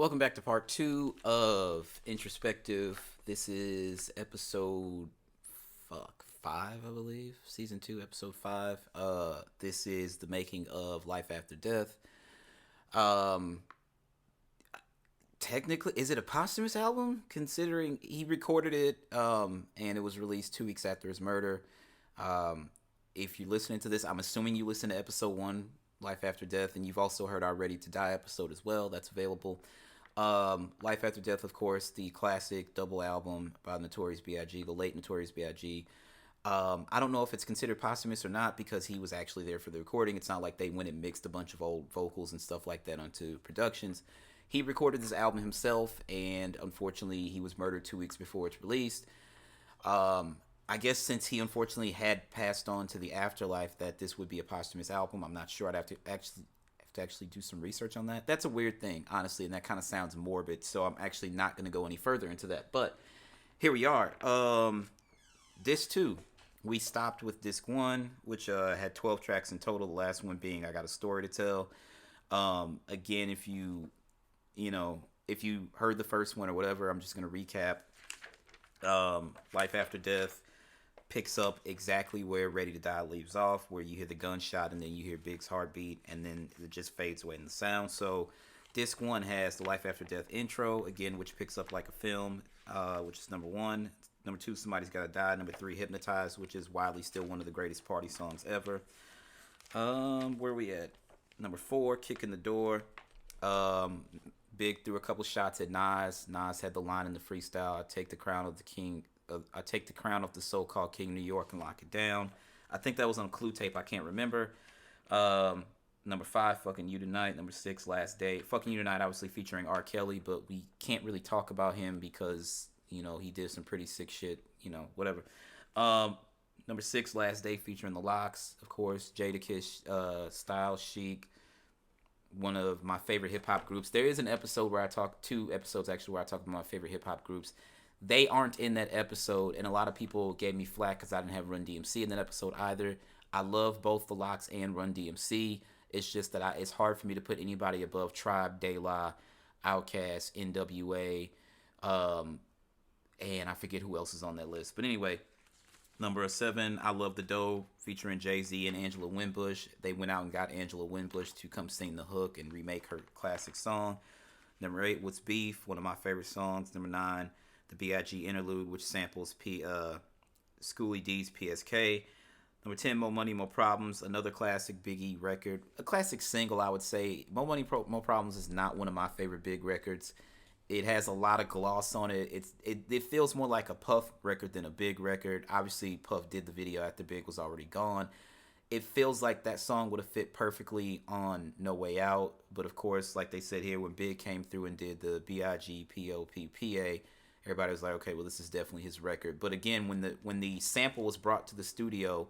Welcome back to part two of Introspective. This is episode five, I believe. Season two, episode five. This is the making of Life After Death. Um, Technically, is it a posthumous album? Considering he recorded it, and it was released 2 weeks after his murder. Um, if you're listening to this, I'm assuming you listened to episode one, Life After Death, and you've also heard our Ready to Die episode as well. That's available. Life After Death, of course, the classic double album by Notorious B.I.G, the late Notorious B.I.G. I don't know if it's considered posthumous or not because he was actually there for the recording. It's not like they went and mixed a bunch of old vocals and stuff like that onto productions. He recorded this album himself, and unfortunately, he was murdered 2 weeks before it's released. I guess since he unfortunately had passed on to the afterlife, that this would be a posthumous album. I'm not sure. I'd have to actually do some research on that. That's a weird thing, honestly, and that kind of sounds morbid. So I'm actually not going to go any further into that. But here we are. Disc two, we stopped with disc one, which had 12 tracks in total. The last one being "I Got a Story to Tell." Again, if you heard the first one or whatever, I'm just going to recap. Life After Death picks up exactly where Ready to Die leaves off, where you hear the gunshot and then you hear Big's heartbeat, and then it just fades away in the sound. So, disc one has the Life After Death intro, again, which picks up like a film, which is number one. Number two, Somebody's Gotta Die. Number three, Hypnotized, which is widely still one of the greatest party songs ever. Where we at? Number four, Kick in the Door. Big threw a couple shots at Nas. Nas had the line in the freestyle, "I take the crown of the king. I take the crown of the so-called King of New York and lock it down." I think that was on a Clue tape. I can't remember. Number five, Fucking You Tonight. Number six, Last Day. Fucking You Tonight, obviously featuring R. Kelly, but we can't really talk about him because he did some pretty sick shit. Whatever. Number six, Last Day, featuring the Locks, of course. Jadakiss, Style Chic, one of my favorite hip hop groups. There is an episode where I talk, two episodes actually, where I talk about my favorite hip hop groups. They aren't in that episode, and a lot of people gave me flack because I didn't have Run DMC in that episode either. I love both the Locks and Run DMC. It's just that it's hard for me to put anybody above Tribe, De La, Outkast, NWA, and I forget who else is on that list. But anyway, number seven, I Love the Dough, featuring Jay-Z and Angela Winbush. They went out and got Angela Winbush to come sing the hook and remake her classic song. Number eight, What's Beef, one of my favorite songs. Number nine, the B.I.G. interlude, which samples Schoolie D's PSK. Number 10, More Money, More Problems, another classic Biggie record. A classic single, I would say. More Money, More Problems is not one of my favorite Big records. It has a lot of gloss on it. It feels more like a Puff record than a Big record. Obviously, Puff did the video after Big was already gone. It feels like that song would have fit perfectly on No Way Out. But of course, like they said here, when Big came through and did the B.I.G. P.O.P.P.A., everybody was like, okay, well, this is definitely his record. But again, when the sample was brought to the studio,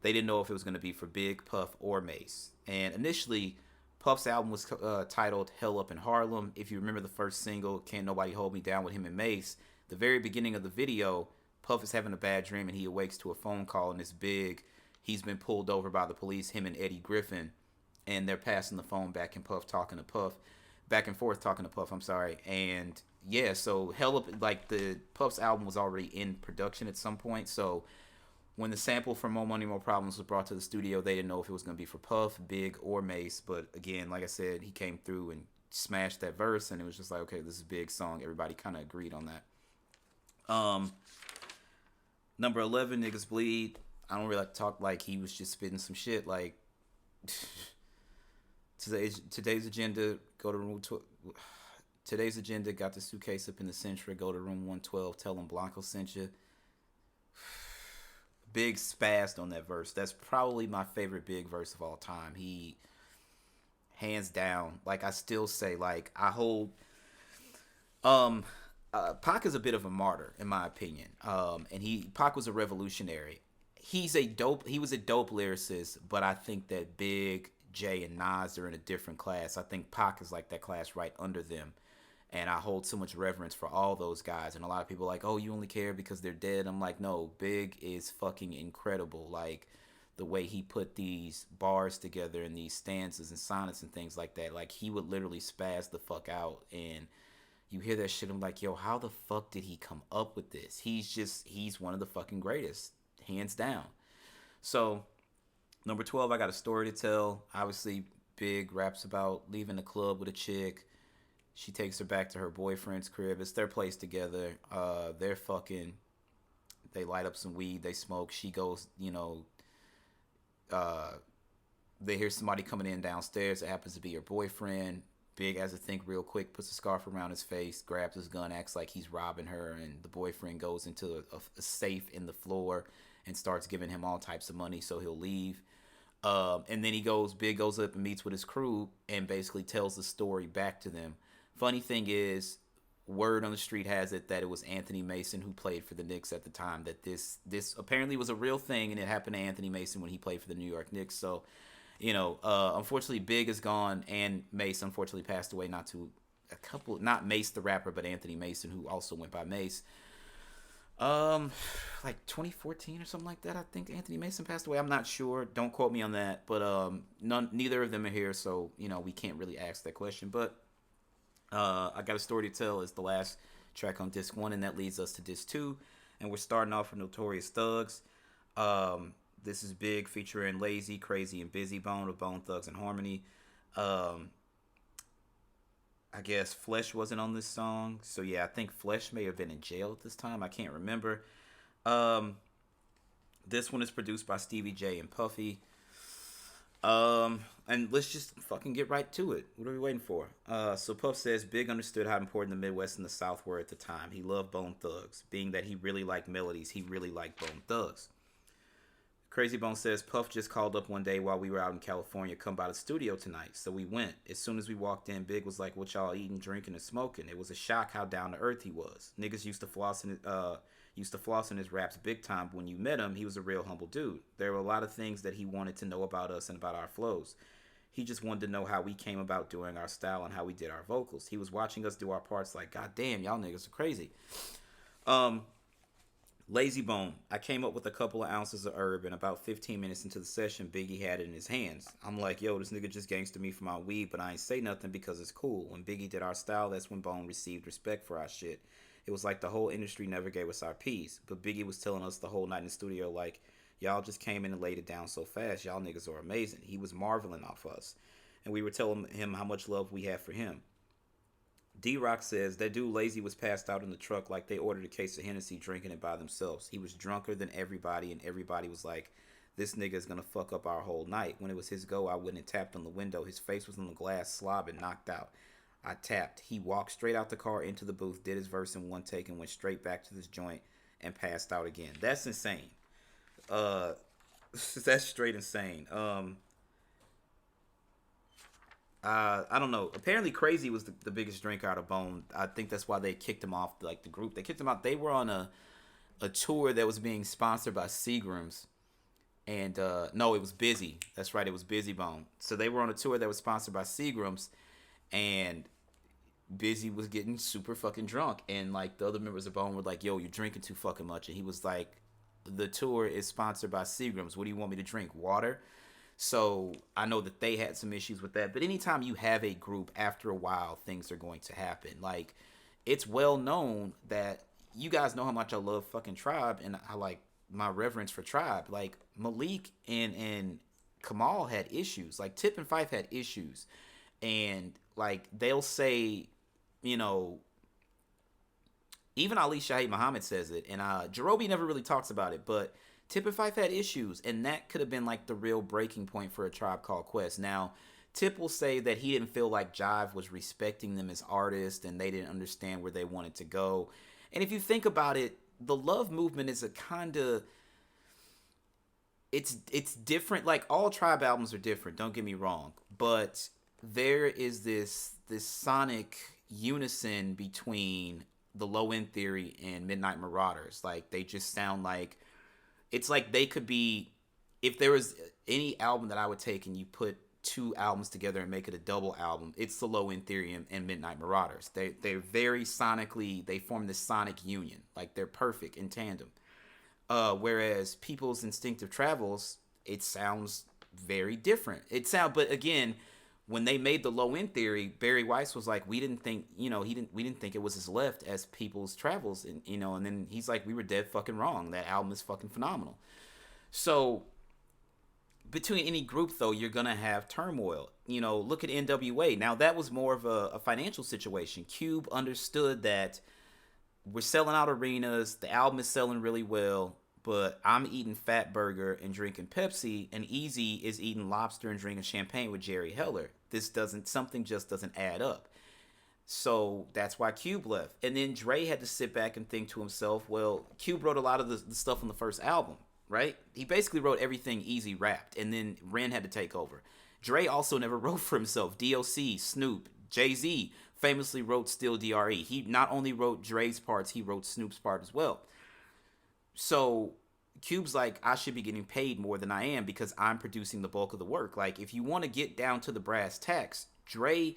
they didn't know if it was going to be for Big, Puff, or Mace. And initially, Puff's album was titled Hell Up in Harlem. If you remember the first single, Can't Nobody Hold Me Down, with him and Mace, the very beginning of the video, Puff is having a bad dream and he awakes to a phone call, and it's Big. He's been pulled over by the police, him and Eddie Griffin, and they're passing the phone back and Puff talking to Puff, back and forth talking to Puff, I'm sorry. And yeah, so Hell Up, like the Puff's album was already in production at some point, so when the sample for More Money, More Problems was brought to the studio, they didn't know if it was going to be for Puff, Big, or Mace. But again, like I said, he came through and smashed that verse, and it was just like, okay, this is a Big song. Everybody kind of agreed on that. Number 11, Niggas Bleed. I don't really like to talk like he was just spitting some shit. Like, today's agenda, go to room 12. Today's agenda, got the suitcase up in the Centra, go to room 112, tell them Blanco sent you. Big spazzed on that verse. That's probably my favorite Big verse of all time. He, hands down, like I still say, like I hold. Pac is a bit of a martyr in my opinion. And Pac was a revolutionary. He was a dope lyricist, but I think that Big, Jay, and Nas are in a different class. I think Pac is like that class right under them. And I hold so much reverence for all those guys. And a lot of people are like, oh, you only care because they're dead. I'm like, no, Big is fucking incredible. Like, the way he put these bars together and these stanzas and sonnets and things like that. Like he would literally spaz the fuck out, and you hear that shit. I'm like, yo, how the fuck did he come up with this? He's one of the fucking greatest, hands down. So number 12, I got a story to tell. Obviously, Big raps about leaving the club with a chick. She takes her back to her boyfriend's crib. It's their place together. They're fucking. They light up some weed. They smoke. She goes, they hear somebody coming in downstairs. It happens to be her boyfriend. Big has to think real quick, puts a scarf around his face, grabs his gun, acts like he's robbing her, and the boyfriend goes into a safe in the floor and starts giving him all types of money so he'll leave. And then Big goes up and meets with his crew and basically tells the story back to them. Funny thing is, word on the street has it that it was Anthony Mason who played for the Knicks at the time. That this apparently was a real thing, and it happened to Anthony Mason when he played for the New York Knicks. So, unfortunately, Big is gone, and Mace unfortunately passed away not Mace the rapper, but Anthony Mason, who also went by Mace. Like 2014 or something like that. I think Anthony Mason passed away. I'm not sure. Don't quote me on that. But neither of them are here, so we can't really ask that question. But I got a story to tell. Is the last track on disc 1, and that leads us to disc 2, and we're starting off with Notorious Thugs. This is Big featuring Lazy, Crazy, and Busy Bone of Bone Thugs and Harmony. I guess Flesh wasn't on this song. So yeah, I think Flesh may have been in jail at this time. I can't remember. This one is produced by Stevie J and Puffy. And let's just fucking get right to it. What are we waiting for? So Puff says Big understood how important the Midwest and the South were at the time. He loved Bone Thugs. Being that he really liked melodies, he really liked Bone Thugs. Crazy Bone says, Puff just called up one day while we were out in California, come by the studio tonight. So we went. As soon as we walked in, Big was like, what y'all eating, drinking, and smoking? It was a shock how down to earth he was. Niggas used to floss in his raps big time, but when you met him, he was a real humble dude. There were a lot of things that he wanted to know about us and about our flows. He just wanted to know how we came about doing our style and how we did our vocals. He was watching us do our parts like, God damn, y'all niggas are crazy. Lazy Bone. I came up with a couple of ounces of herb, and about 15 minutes into the session, Biggie had it in his hands. I'm like, yo, this nigga just gangsta me for my weed, but I ain't say nothing because it's cool. When Biggie did our style, that's when Bone received respect for our shit. It was like the whole industry never gave us our piece, but Biggie was telling us the whole night in the studio like, y'all just came in and laid it down so fast. Y'all niggas are amazing. He was marveling off us, and we were telling him how much love we have for him. D-Rock says that dude Lazy was passed out in the truck like they ordered a case of Hennessy, drinking it by themselves. He was drunker than everybody, and everybody was like, this nigga is going to fuck up our whole night. When it was his go, I went and tapped on the window. His face was on the glass, slobbing, knocked out. I tapped. He walked straight out the car into the booth, did his verse in one take, and went straight back to this joint and passed out again. That's insane. That's straight insane. I don't know. Apparently, Crazy was the biggest drink out of Bone. I think that's why they kicked him off, like the group. They kicked him out. They were on a tour that was being sponsored by Seagram's, and no, it was Busy. That's right, it was Busy Bone. So they were on a tour that was sponsored by Seagram's, and Busy was getting super fucking drunk, and like the other members of Bone were like, "Yo, you're drinking too fucking much," and he was like, "The tour is sponsored by Seagram's. What do you want me to drink? Water?" So I know that they had some issues with that. But anytime you have a group, after a while, things are going to happen. Like, it's well known that you guys know how much I love fucking Tribe, and I like my reverence for Tribe. Like, Malik and Kamal had issues. Like, Tip and Fife had issues. And, like, they'll say, even Ali Shaheed Muhammad says it. And Jerobi never really talks about it, but Tip and Fife had issues, and that could have been like the real breaking point for A Tribe Called Quest. Now, Tip will say that he didn't feel like Jive was respecting them as artists, and they didn't understand where they wanted to go. And if you think about it, the Love movement is a kind of, it's different. Like, all Tribe albums are different, don't get me wrong, but there is this sonic unison between the Low End Theory and Midnight Marauders. Like, they just sound like, it's like they could be, if there was any album that I would take and you put two albums together and make it a double album, it's the Low End Theory and Midnight Marauders. They're very sonically, they form this sonic union. Like, they're perfect in tandem. Whereas People's Instinctive Travels, it sounds very different. But again, when they made the low end theory, Barry Weiss was like, we didn't think, we didn't think it was as left as People's Travels, and then he's like, we were dead fucking wrong. That album is fucking phenomenal. So between any group though, you're gonna have turmoil. Look at NWA. Now that was more of a financial situation. Cube understood that we're selling out arenas, the album is selling really well, but I'm eating Fat Burger and drinking Pepsi, and Easy is eating lobster and drinking champagne with Jerry Heller. Something just doesn't add up. So that's why Cube left. And then Dre had to sit back and think to himself, well, Cube wrote a lot of the stuff on the first album, right? He basically wrote everything Easy rapped, and then Ren had to take over. Dre also never wrote for himself. DOC, Snoop, Jay-Z famously wrote Still DRE. He not only wrote Dre's parts, he wrote Snoop's part as well. So Cube's like, I should be getting paid more than I am because I'm producing the bulk of the work. Like, if you want to get down to the brass tacks, Dre,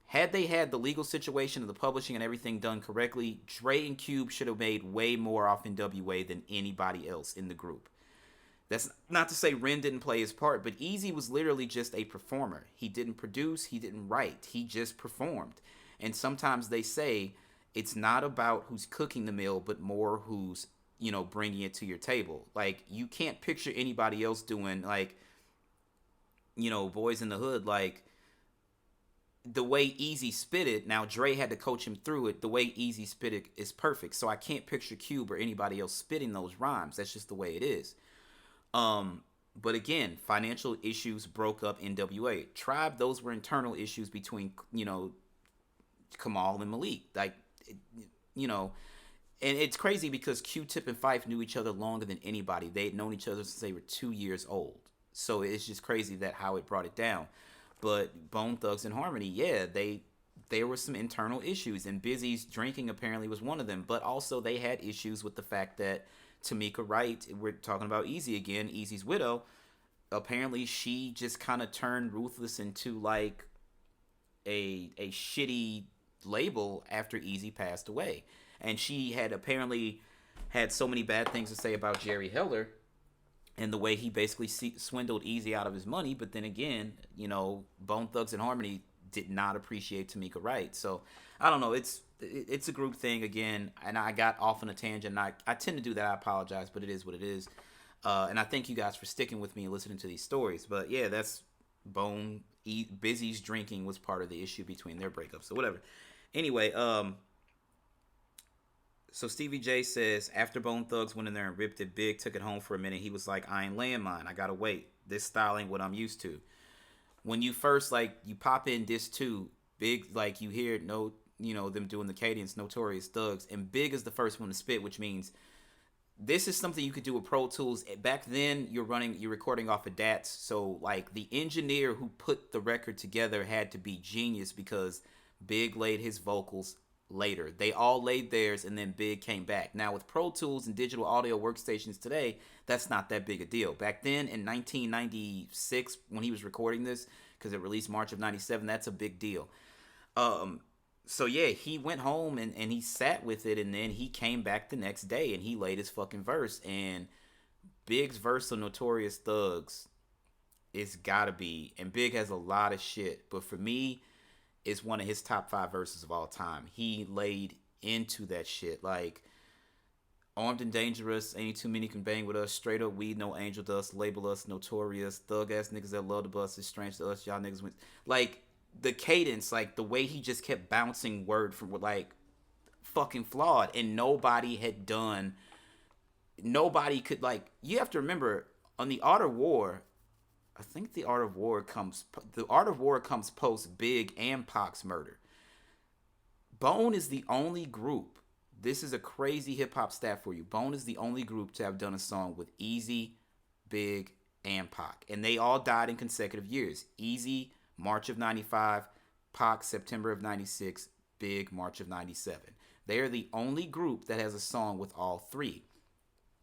had they had the legal situation of the publishing and everything done correctly, Dre and Cube should have made way more off NWA than anybody else in the group. That's not to say Ren didn't play his part, but Easy was literally just a performer. He didn't produce, he didn't write, he just performed. And sometimes they say it's not about who's cooking the meal, but more who's, bringing it to your table. Like, you can't picture anybody else doing, like, Boys in the Hood, like, the way Easy spit it. Now, Dre had to coach him through it. The way Easy spit it is perfect. So I can't picture Cube or anybody else spitting those rhymes. That's just the way it is. But again, financial issues broke up NWA. Tribe, those were internal issues between, Kamal and Malik. Like, and it's crazy because Q-Tip and Fife knew each other longer than anybody. They had known each other since they were 2 years old. So it's just crazy that how it brought it down. But Bone Thugs and Harmony, yeah, there were some internal issues, and Busy's drinking apparently was one of them. But also they had issues with the fact that Tamika Wright, we're talking about Easy again, Easy's widow, apparently she just kind of turned Ruthless into like a shitty label after Easy passed away. And she had apparently had so many bad things to say about Jerry Heller and the way he basically swindled Easy out of his money. But then again, Bone Thugs and Harmony did not appreciate Tamika Wright. So I don't know. It's a group thing again, and I got off on a tangent. I tend to do that. I apologize, but it is what it is. And I thank you guys for sticking with me and listening to these stories. But yeah, that's Busy's drinking was part of the issue between their breakup. So whatever. Anyway, so Stevie J says, after Bone Thugs went in there and ripped it, Big took it home for a minute. He was like, I ain't laying mine. I gotta wait. This style ain't what I'm used to. When you first, you pop in this too, Big, you hear them doing the cadence, Notorious, Thugs, and Big is the first one to spit, which means this is something you could do with Pro Tools. Back then, you're recording off of DATs, so the engineer who put the record together had to be genius because Big laid his vocals later. They all laid theirs, and then Big came back. Now, with Pro Tools and digital audio workstations today, that's not that big a deal. Back then, in 1996, when he was recording this, because it released March of 97, that's a big deal. So yeah, he went home and he sat with it, and then he came back the next day and he laid his fucking verse. And Big's verse on Notorious Thugs is gotta be, and Big has a lot of shit, but for me, it's one of his top 5 verses of all time. He laid into that shit. Armed and dangerous, ain't too many can bang with us. Straight up weed, no angel dust. Label us notorious. Thug ass niggas that love the bus. It's strange to us, y'all niggas win. The cadence, the way he just kept bouncing word from fucking flawed. And nobody could, you have to remember, on the Art of War, I think the Art of War comes post Big and Pac's murder. Bone is the only group. This is a crazy hip hop stat for you. Bone is the only group to have done a song with Easy, Big, and Pac, and they all died in consecutive years. Easy, March of '95, Pac, September of '96, Big, March of '97. They are the only group that has a song with all three.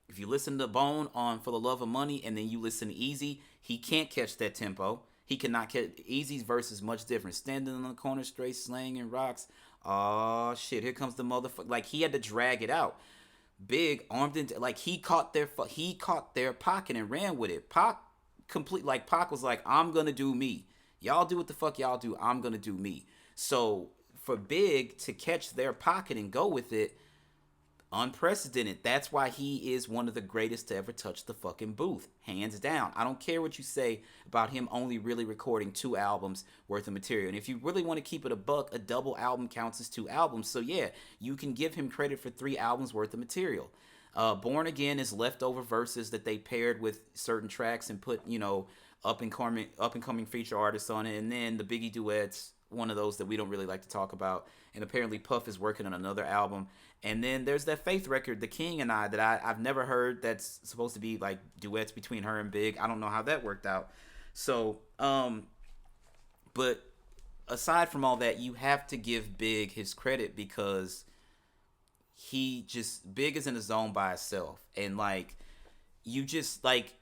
If you listen to Bone on For the Love of Money and then you listen to Easy, he can't catch that tempo. He cannot catch. Easy's verse is much different. Standing on the corner straight, slanging rocks. Oh shit, here comes the motherfucker. He had to drag it out. Big, armed into, he caught their pocket and ran with it. Pac complete, like Pac was like, I'm gonna do me. Y'all do what the fuck y'all do. I'm gonna do me. So for Big to catch their pocket and go with it, unprecedented. That's why he is one of the greatest to ever touch the fucking booth, hands down. I don't care what you say about him only really recording 2 albums worth of material. And if you really want to keep it a buck, a double album counts as 2 albums. So yeah, you can give him credit for 3 albums worth of material. Born Again is leftover verses that they paired with certain tracks and put, up and coming feature artists on it. And then the Biggie duets, one of those that we don't really like to talk about. And apparently Puff is working on another album. And then there's that Faith record, The King and I, that I've never heard, that's supposed to be like duets between her and Big. I don't know how that worked out. So, but aside from all that, you have to give Big his credit because Big is in a zone by itself. And like, you just like,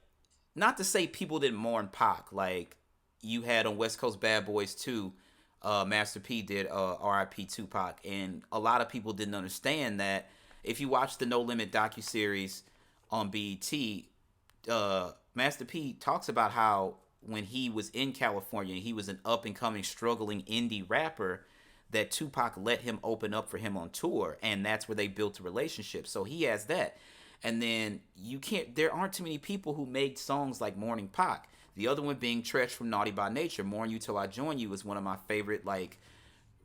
not to say people didn't mourn Pac. Like, you had on West Coast Bad Boys 2, Master P did R.I.P. Tupac, and a lot of people didn't understand that. If you watch the No Limit docuseries on BET, Master P talks about how when he was in California, he was an up and coming, struggling indie rapper, that Tupac let him open up for him on tour, and that's where they built a relationship. So he has that. And then there aren't too many people who made songs like Mourning Pac. The other one being Treach from Naughty by Nature. Mourn You Till I Join You is one of my favorite like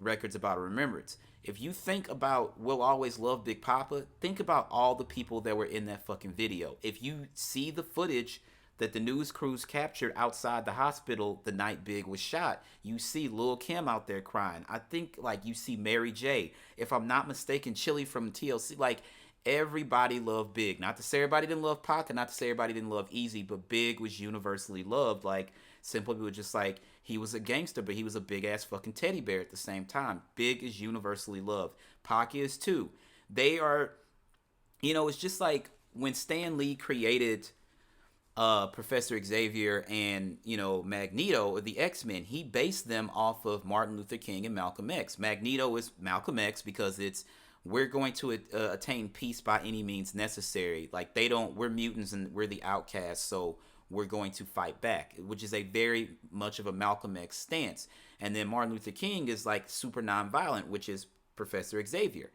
records about a remembrance. If you think about We'll Always Love Big Papa, think about all the people that were in that fucking video. If you see the footage that the news crews captured outside the hospital the night Big was shot, you see Lil' Kim out there crying. I think like you see Mary J. If I'm not mistaken, Chili from TLC. Like, everybody loved Big. Not to say everybody didn't love Pac, and not to say everybody didn't love Easy, but Big was universally loved. Like, simply was just like, he was a gangster, but he was a big ass fucking teddy bear at the same time. Big is universally loved. Pac is too. They are, it's just like when Stan Lee created Professor Xavier and, Magneto, or the X-Men, he based them off of Martin Luther King and Malcolm X. Magneto is Malcolm X because it's, we're going to attain peace by any means necessary. Like, we're mutants and we're the outcasts, so we're going to fight back, which is a very much of a Malcolm X stance. And then Martin Luther King is like super nonviolent, which is Professor Xavier.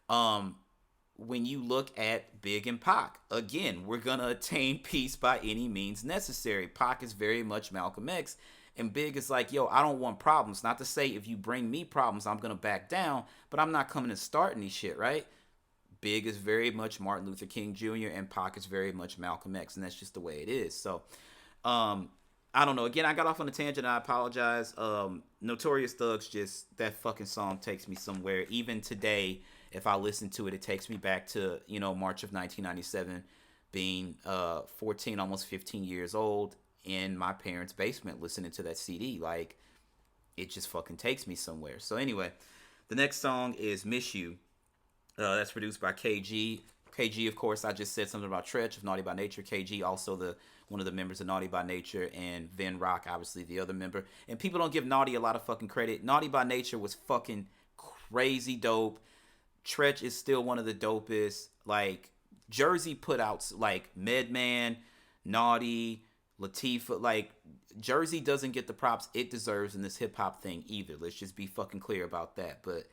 When you look at Big and Pac, again, we're going to attain peace by any means necessary. Pac is very much Malcolm X. And Big is like, yo, I don't want problems. Not to say if you bring me problems, I'm going to back down, but I'm not coming and starting these shit, right? Big is very much Martin Luther King Jr. and Pac is very much Malcolm X, and that's just the way it is. So, I don't know. Again, I got off on a tangent. I apologize. Notorious Thugs, just that fucking song takes me somewhere. Even today, if I listen to it, it takes me back to, March of 1997, being 14, almost 15 years old, in my parents' basement listening to that CD. Like, it just fucking takes me somewhere. So anyway, the next song is Miss You. That's produced by KG. KG, of course, I just said something about Treach of Naughty by Nature. KG, also one of the members of Naughty by Nature, and Vin Rock, obviously the other member. And people don't give Naughty a lot of fucking credit. Naughty by Nature was fucking crazy dope. Treach is still one of the dopest. Like, Jersey put out like Medman, Naughty, Latifah. Like, Jersey doesn't get the props it deserves in this hip hop thing either. Let's just be fucking clear about that. But,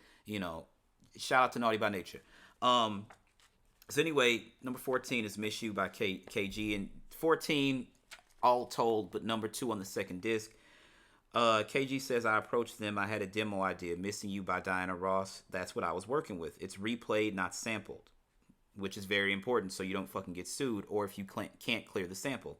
shout out to Naughty by Nature. So anyway, number 14 is Miss You by KG, and 14 all told, but number 2 on the second disc. KG says, I approached them. I had a demo idea, Missing You by Diana Ross. That's what I was working with. It's replayed, not sampled, which is very important so you don't fucking get sued, or if you can't clear the sample.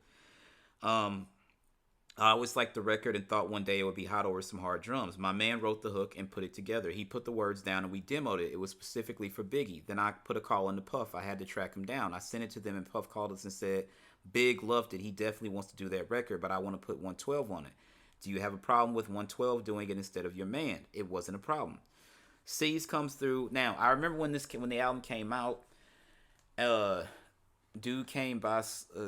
I always liked the record and thought one day it would be hot over some hard drums. My man wrote the hook and put it together. He put the words down and we demoed it. It was specifically for Biggie. Then I put a call into Puff. I had to track him down. I sent it to them and Puff called us and said, Big loved it. He definitely wants to do that record, but I want to put 112 on it. Do you have a problem with 112 doing it instead of your man? It wasn't a problem. C's comes through. Now, I remember when the album came out, dude came by,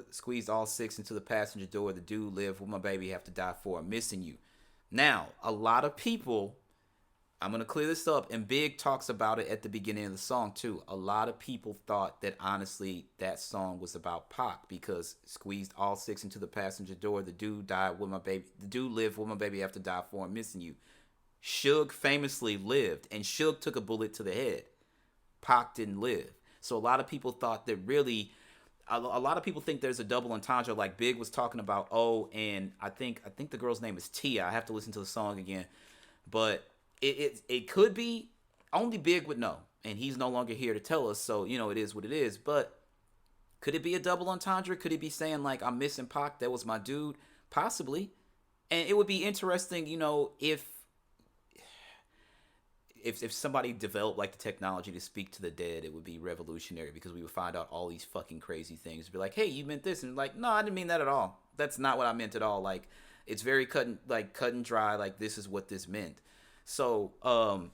squeezed all 6 into the passenger door. The dude lived with my baby, have to die for. I'm missing you. Now, a lot of people I'm gonna clear this up, and Big talks about it at the beginning of the song too. A lot of people thought that honestly that song was about Pac because squeezed all six into the passenger door. The dude died with my baby. The dude lived with my baby after die for him missing you. Suge famously lived, and Suge took a bullet to the head. Pac didn't live. So a lot of people thought that really, a lot of people think there's a double entendre. Like Big was talking about, oh, and I think the girl's name is Tia. I have to listen to the song again, but it could be. Only Big would know, and he's no longer here to tell us. So it is what it is. But could it be a double entendre? Could he be saying like I'm missing Pac? That was my dude, possibly. And it would be interesting, if somebody developed like the technology to speak to the dead, it would be revolutionary because we would find out all these fucking crazy things. Be like, hey, you meant this, and like, no, I didn't mean that at all. That's not what I meant at all. Like, it's very cut and dry. Like, this is what this meant. So,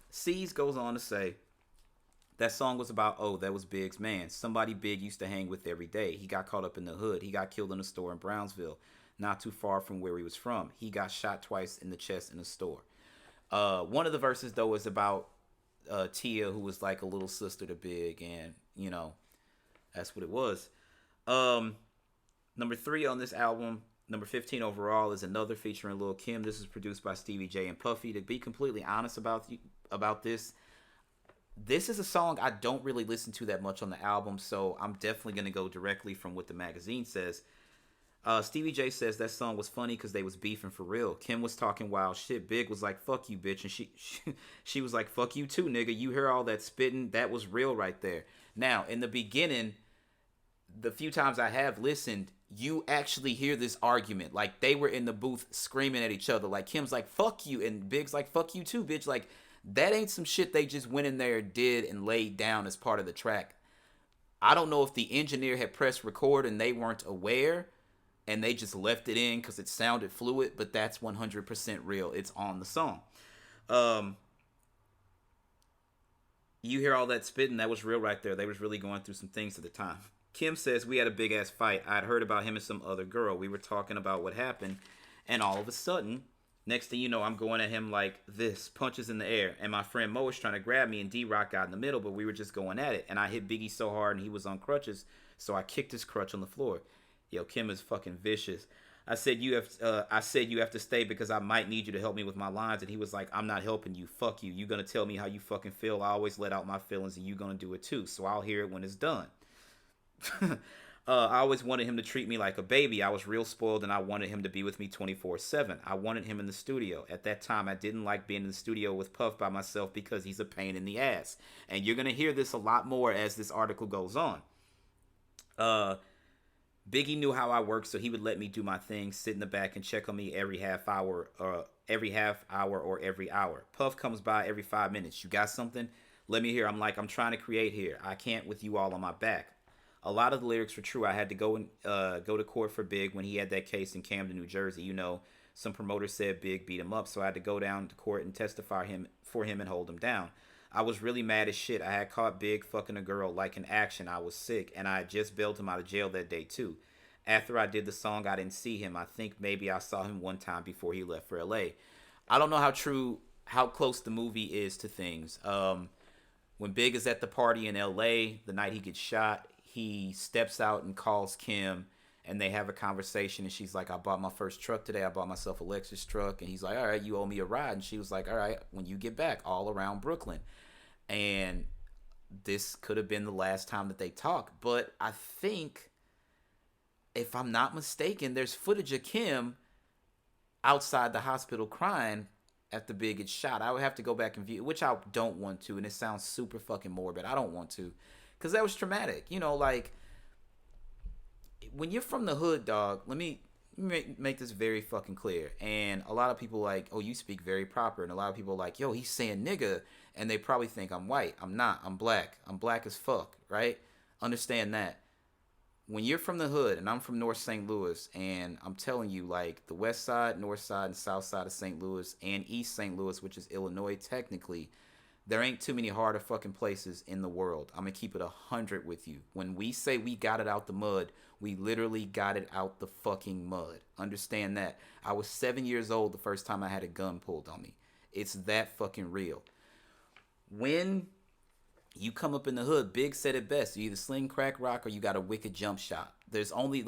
C's goes on to say that song was about, oh, that was Big's man. Somebody Big used to hang with every day. He got caught up in the hood. He got killed in a store in Brownsville, not too far from where he was from. He got shot twice in the chest in a store. One of the verses though is about Tia, who was like a little sister to Big, and that's what it was. Number 3 on this album, number 15 overall, is another featuring Lil' Kim. This is produced by Stevie J and Puffy. To be completely honest about this is a song I don't really listen to that much on the album, so I'm definitely gonna go directly from what the magazine says. Stevie J says that song was funny because they was beefing for real. Kim was talking wild shit. Big was like, fuck you, bitch. And she was like, fuck you too, nigga. You hear all that spitting? That was real right there. Now, in the beginning, the few times I have listened, you actually hear this argument. Like, they were in the booth screaming at each other. Like, Kim's like, fuck you. And Big's like, fuck you too, bitch. Like, that ain't some shit they just went in there, did, and laid down as part of the track. I don't know if the engineer had pressed record and they weren't aware, and they just left it in because it sounded fluid, but that's 100% real. It's on the song. You hear all that spitting, that was real right there. They was really going through some things at the time. Kim says, we had a big-ass fight. I'd heard about him and some other girl. We were talking about what happened, and all of a sudden, next thing you know, I'm going at him like this, punches in the air, and my friend Mo was trying to grab me, and D-Rock got in the middle, but we were just going at it, and I hit Biggie so hard, and he was on crutches, so I kicked his crutch on the floor. Yo, Kim is fucking vicious. I said you have to stay because I might need you to help me with my lines, and he was like, I'm not helping you. Fuck you. You gonna tell me how you fucking feel? I always let out my feelings, and you gonna do it too. So I'll hear it when it's done. I always wanted him to treat me like a baby. I was real spoiled, and I wanted him to be with me 24/7. I wanted him in the studio. At that time, I didn't like being in the studio with Puff by myself because he's a pain in the ass. And you're gonna hear this a lot more as this article goes on. Biggie knew how I worked, so he would let me do my thing, sit in the back and check on me every half hour or every hour. Puff comes by every 5 minutes. You got something? Let me hear. I'm trying to create here. I can't with you all on my back. A lot of the lyrics were true. I had to go to court for Big when he had that case in Camden, New Jersey. Some promoters said Big beat him up, so I had to go down to court and testify for him and hold him down. I was really mad as shit. I had caught Big fucking a girl like in action. I was sick, and I had just bailed him out of jail that day too. After I did the song, I didn't see him. I think maybe I saw him one time before he left for LA. I don't know how close the movie is to things. When Big is at the party in LA, the night he gets shot, he steps out and calls Kim, and they have a conversation, and she's like, I bought my first truck today. I bought myself a Lexus truck. And he's like, all right, you owe me a ride. And she was like, all right, when you get back, all around Brooklyn. And this could have been the last time that they talk. But I think, if I'm not mistaken, there's footage of Kim outside the hospital crying after Big gets shot. I would have to go back and view, which I don't want to, and it sounds super fucking morbid. I don't want to, because that was traumatic. Like, when you're from the hood, dog, let me make this very fucking clear. And a lot of people like, oh, you speak very proper. And a lot of people like, yo, he's saying nigga. And they probably think I'm white. I'm not. I'm black. I'm black as fuck, right? Understand that. When you're from the hood, and I'm from North St. Louis, and I'm telling you, like, the west side, north side, and south side of St. Louis, and East St. Louis, which is Illinois technically, there ain't too many harder fucking places in the world. I'm going to keep it 100 with you. When we say we got it out the mud, we literally got it out the fucking mud. Understand that. I was 7 years old the first time I had a gun pulled on me. It's that fucking real. When you come up in the hood, Big said it best. You either sling crack rock or you got a wicked jump shot. There's only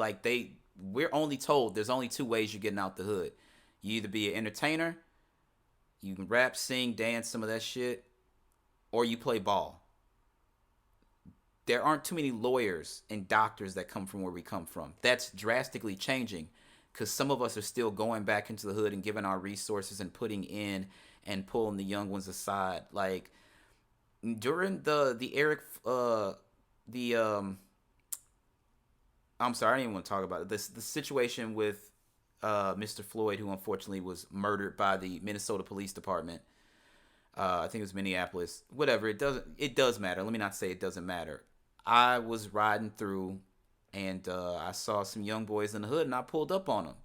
we're only told there's only two ways you're getting out the hood. You either be an entertainer, you can rap, sing, dance, some of that shit, or you play ball. There aren't too many lawyers and doctors that come from where we come from. That's drastically changing because some of us are still going back into the hood and giving our resources and putting in and pulling the young ones aside. Like during the Eric the I'm sorry, I didn't even want to talk about it. The situation with Mr. Floyd, who unfortunately was murdered by the Minnesota Police Department. I think it was Minneapolis. Whatever. It does matter. Let me not say it doesn't matter. I was riding through, and I saw some young boys in the hood, and I pulled up on them.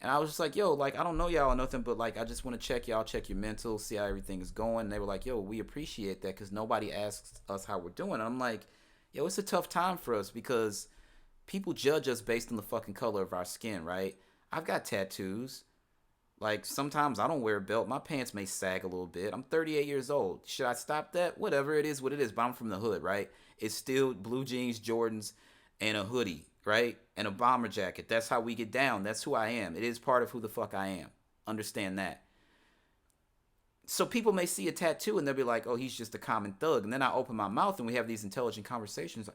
And I was just like, yo, like, I don't know y'all or nothing, but, like, I just want to check y'all, check your mental, see how everything is going. And they were like, yo, we appreciate that because nobody asks us how we're doing. And I'm like, yo, it's a tough time for us because people judge us based on the fucking color of our skin, right? I've got tattoos. Like, sometimes I don't wear a belt. My pants may sag a little bit. I'm 38 years old. Should I stop that? Whatever, it is what it is. But I'm from the hood, right? It's still blue jeans, Jordans, and a hoodie, right? And a bomber jacket. That's how we get down. That's who I am. It is part of who the fuck I am. Understand that. So people may see a tattoo and they'll be like, oh, he's just a common thug. And then I open my mouth and we have these intelligent conversations.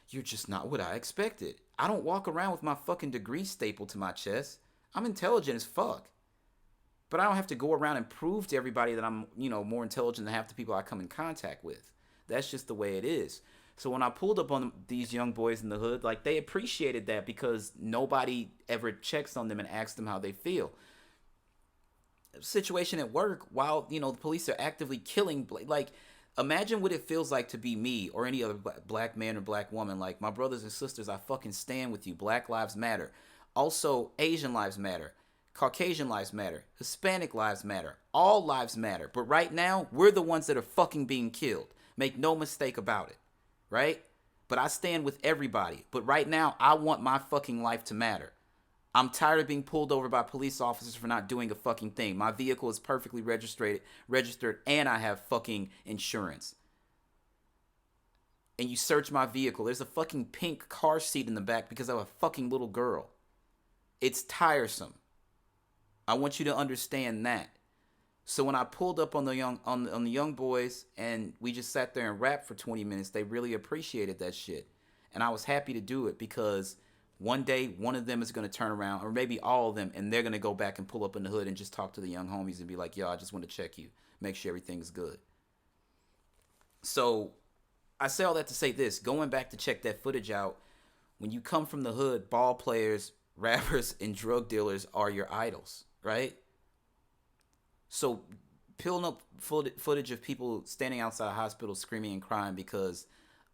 You're just not what I expected. I don't walk around with my fucking degree stapled to my chest. I'm intelligent as fuck. But I don't have to go around and prove to everybody that I'm, more intelligent than half the people I come in contact with. That's just the way it is. So when I pulled up on these young boys in the hood, like, they appreciated that because nobody ever checks on them and asks them how they feel. Situation at work, while, the police are actively killing, like, imagine what it feels like to be me or any other black man or black woman. Like, my brothers and sisters, I fucking stand with you. Black lives matter. Also, Asian lives matter. Caucasian lives matter. Hispanic lives matter. All lives matter. But right now, we're the ones that are fucking being killed. Make no mistake about it. Right? But I stand with everybody. But right now, I want my fucking life to matter. I'm tired of being pulled over by police officers for not doing a fucking thing. My vehicle is perfectly registered, and I have fucking insurance. And you search my vehicle, there's a fucking pink car seat in the back because of a fucking little girl. It's tiresome. I want you to understand that. So when I pulled up on the young boys and we just sat there and rapped for 20 minutes, they really appreciated that shit. And I was happy to do it because one day one of them is going to turn around, or maybe all of them, and they're going to go back and pull up in the hood and just talk to the young homies and be like, yo, I just want to check you, make sure everything's good. So I say all that to say this, going back to check that footage out, when you come from the hood, ball players, rappers, and drug dealers are your idols, right? So pulling up footage of people standing outside hospitals screaming and crying because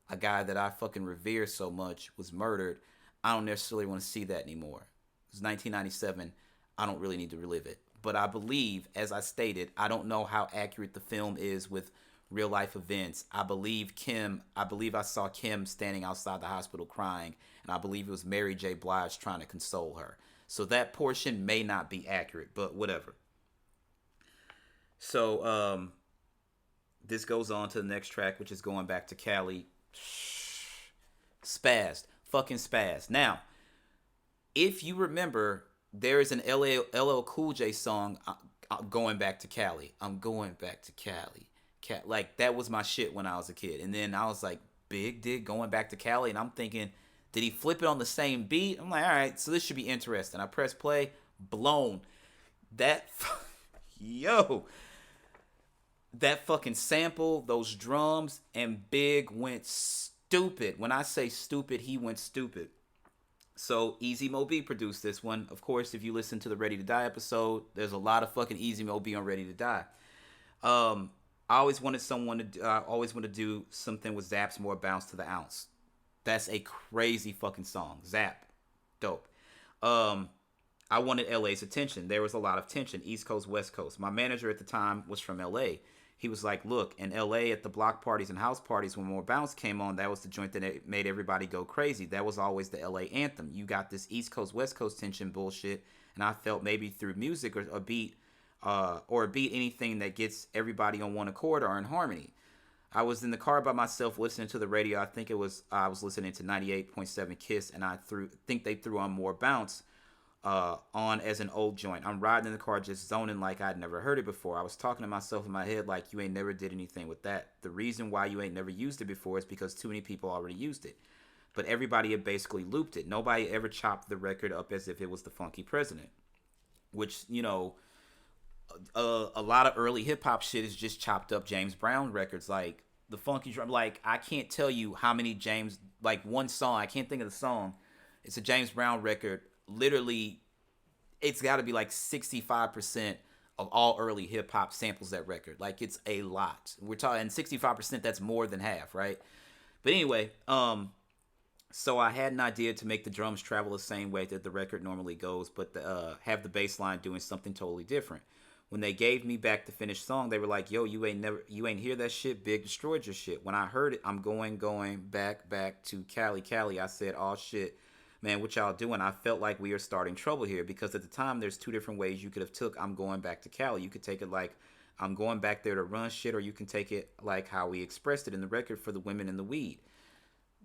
a guy that I fucking revere so much was murdered, I don't necessarily want to see that anymore. It was 1997. I don't really need to relive it. But I believe, as I stated, I don't know how accurate the film is with real life events. I believe I saw Kim standing outside the hospital crying, and I believe it was Mary J. Blige trying to console her. So that portion may not be accurate, but whatever. So this goes on to the next track, which is Going Back to Cali. Spazzed. Fucking spazzed. Now, if you remember, there is an LL Cool J song, Going Back to Cali. I'm going back to Cali. Like, that was my shit when I was a kid. And then I was like, Big Dig Going Back to Cali. And I'm thinking, did he flip it on the same beat? I'm like, all right, so this should be interesting. I press play, blown. That fucking sample, those drums, and Big went stupid. When I say stupid, he went stupid. So Easy Mo B produced this one. Of course, if you listen to the Ready to Die episode, there's a lot of fucking Easy Mo B on Ready to Die. I always wanted to do something with Zap's More Bounce to the Ounce. That's a crazy fucking song. Zap. Dope. I wanted LA's attention. There was a lot of tension. East Coast, West Coast. My manager at the time was from LA. He was like, look, in LA at the block parties and house parties, when More Bounce came on, that was the joint that made everybody go crazy. That was always the LA anthem. You got this East Coast, West Coast tension bullshit. And I felt maybe through music or a beat, or beat anything that gets everybody on one accord or in harmony. I was in the car by myself listening to the radio. I think I was listening to 98.7 Kiss, and think they threw on More Bounce on as an old joint. I'm riding in the car just zoning like I'd never heard it before. I was talking to myself in my head like, you ain't never did anything with that. The reason why you ain't never used it before is because too many people already used it. But everybody had basically looped it. Nobody ever chopped the record up as if it was the Funky President, which, a lot of early hip hop shit is just chopped up James Brown records, like the Funky Drum. Like, I can't tell you how many one song, I can't think of the song. It's a James Brown record. Literally, it's got to be like 65% of all early hip hop samples that record. Like, it's a lot. We're talking 65%. That's more than half, right? But anyway, so I had an idea to make the drums travel the same way that the record normally goes, but have the bass line doing something totally different. When they gave me back the finished song, they were like, "Yo, you ain't hear that shit. Big destroyed your shit." When I heard it, I'm going back to Cali. I said, "Oh shit, man, what y'all doing?" I felt like we are starting trouble here, because at the time there's two different ways you could have took "I'm going back to Cali." You could take it like I'm going back there to run shit, or you can take it like how we expressed it in the record for the women and the weed.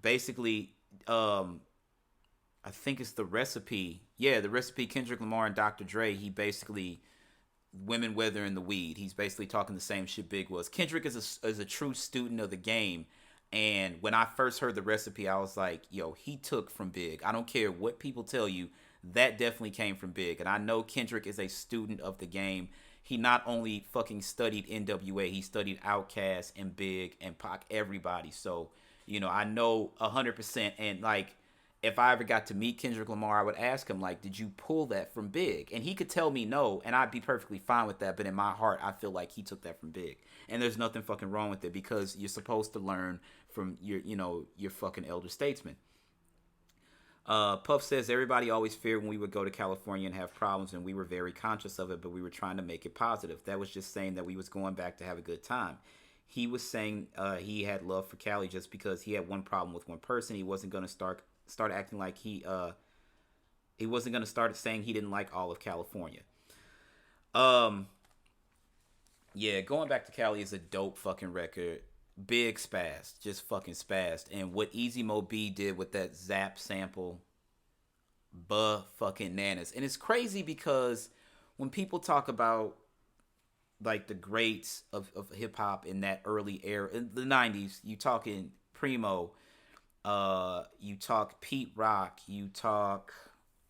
Basically, I think it's the recipe. Yeah, the recipe. Kendrick Lamar and Dr. Dre. He basically women, weather, and the weed. He's basically talking the same shit Big was. Kendrick is a true student of the game. And when I first heard the recipe, I was like, yo, he took from Big. I don't care what people tell you. That definitely came from Big. And I know Kendrick is a student of the game. He not only fucking studied NWA, he studied Outkast and Big and Pac, everybody. So, I know 100%. And like, if I ever got to meet Kendrick Lamar, I would ask him, like, did you pull that from Big? And he could tell me no, and I'd be perfectly fine with that. But in my heart, I feel like he took that from Big. And there's nothing fucking wrong with it, because you're supposed to learn from your fucking elder statesman. Puff says, everybody always feared when we would go to California and have problems, and we were very conscious of it, but we were trying to make it positive. That was just saying that we was going back to have a good time. He was saying he had love for Cali just because he had one problem with one person. He wasn't going to start acting like he wasn't going to start saying he didn't like all of California. Yeah, going back to Cali is a dope fucking record. Big spazzed, just fucking spazzed. And what Easy Mo B did with that Zap sample, fucking nanas. And it's crazy because when people talk about like the greats of hip hop in that early era, in the 90s, you talking Primo, you talk Pete Rock, you talk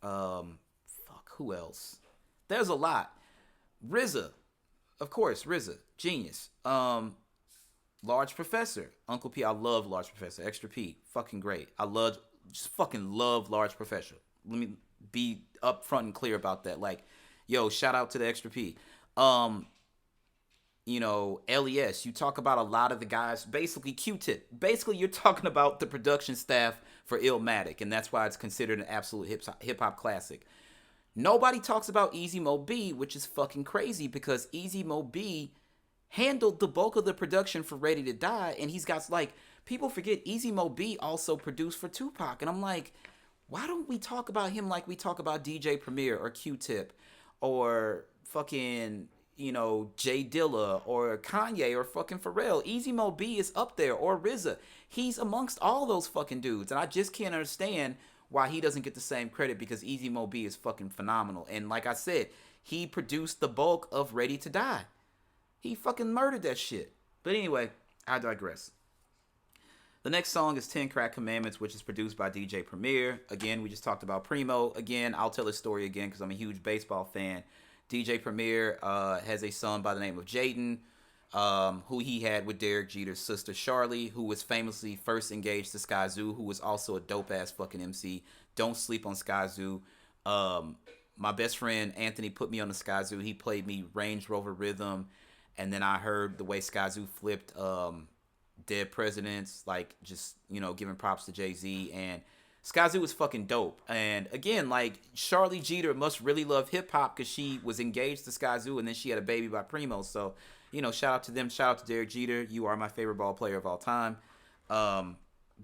who else? There's a lot. RZA, of course, RZA, genius. Large Professor, Uncle P. I love Large Professor. Extra P, fucking great. Just fucking love Large Professor. Let me be upfront and clear about that. Like, yo, shout out to the Extra P. LES, you talk about a lot of the guys, basically Q-Tip. Basically, you're talking about the production staff for Illmatic, and that's why it's considered an absolute hip-hop classic. Nobody talks about Easy Mo B, which is fucking crazy, because Easy Mo B handled the bulk of the production for Ready to Die, and he's got, like, people forget Easy Mo B also produced for Tupac, and I'm like, why don't we talk about him like we talk about DJ Premier or Q-Tip or fucking, Jay Dilla or Kanye or fucking Pharrell? Easy Mo B is up there, or RZA. He's amongst all those fucking dudes, and I just can't understand why he doesn't get the same credit, because Easy Mo B is fucking phenomenal. And like I said, he produced the bulk of Ready to Die. He fucking murdered that shit. But anyway, I digress. The next song is 10 Crack Commandments, which is produced by DJ Premier. Again, we just talked about Primo. Again, I'll tell his story again because I'm a huge baseball fan. DJ Premier has a son by the name of Jaden, who he had with Derek Jeter's sister Charlie, who was famously first engaged to Sky Zoo, who was also a dope-ass fucking MC. Don't sleep on Sky Zoo. My best friend Anthony put me on the Sky Zoo. He played me Range Rover Rhythm. And then I heard the way Sky Zoo flipped Dead Presidents, like just, giving props to Jay-Z. And Sky Zoo was fucking dope. And again, like, Charlie Jeter must really love hip-hop because she was engaged to Sky Zoo and then she had a baby by Primo. So, shout out to them. Shout out to Derek Jeter. You are my favorite ball player of all time. But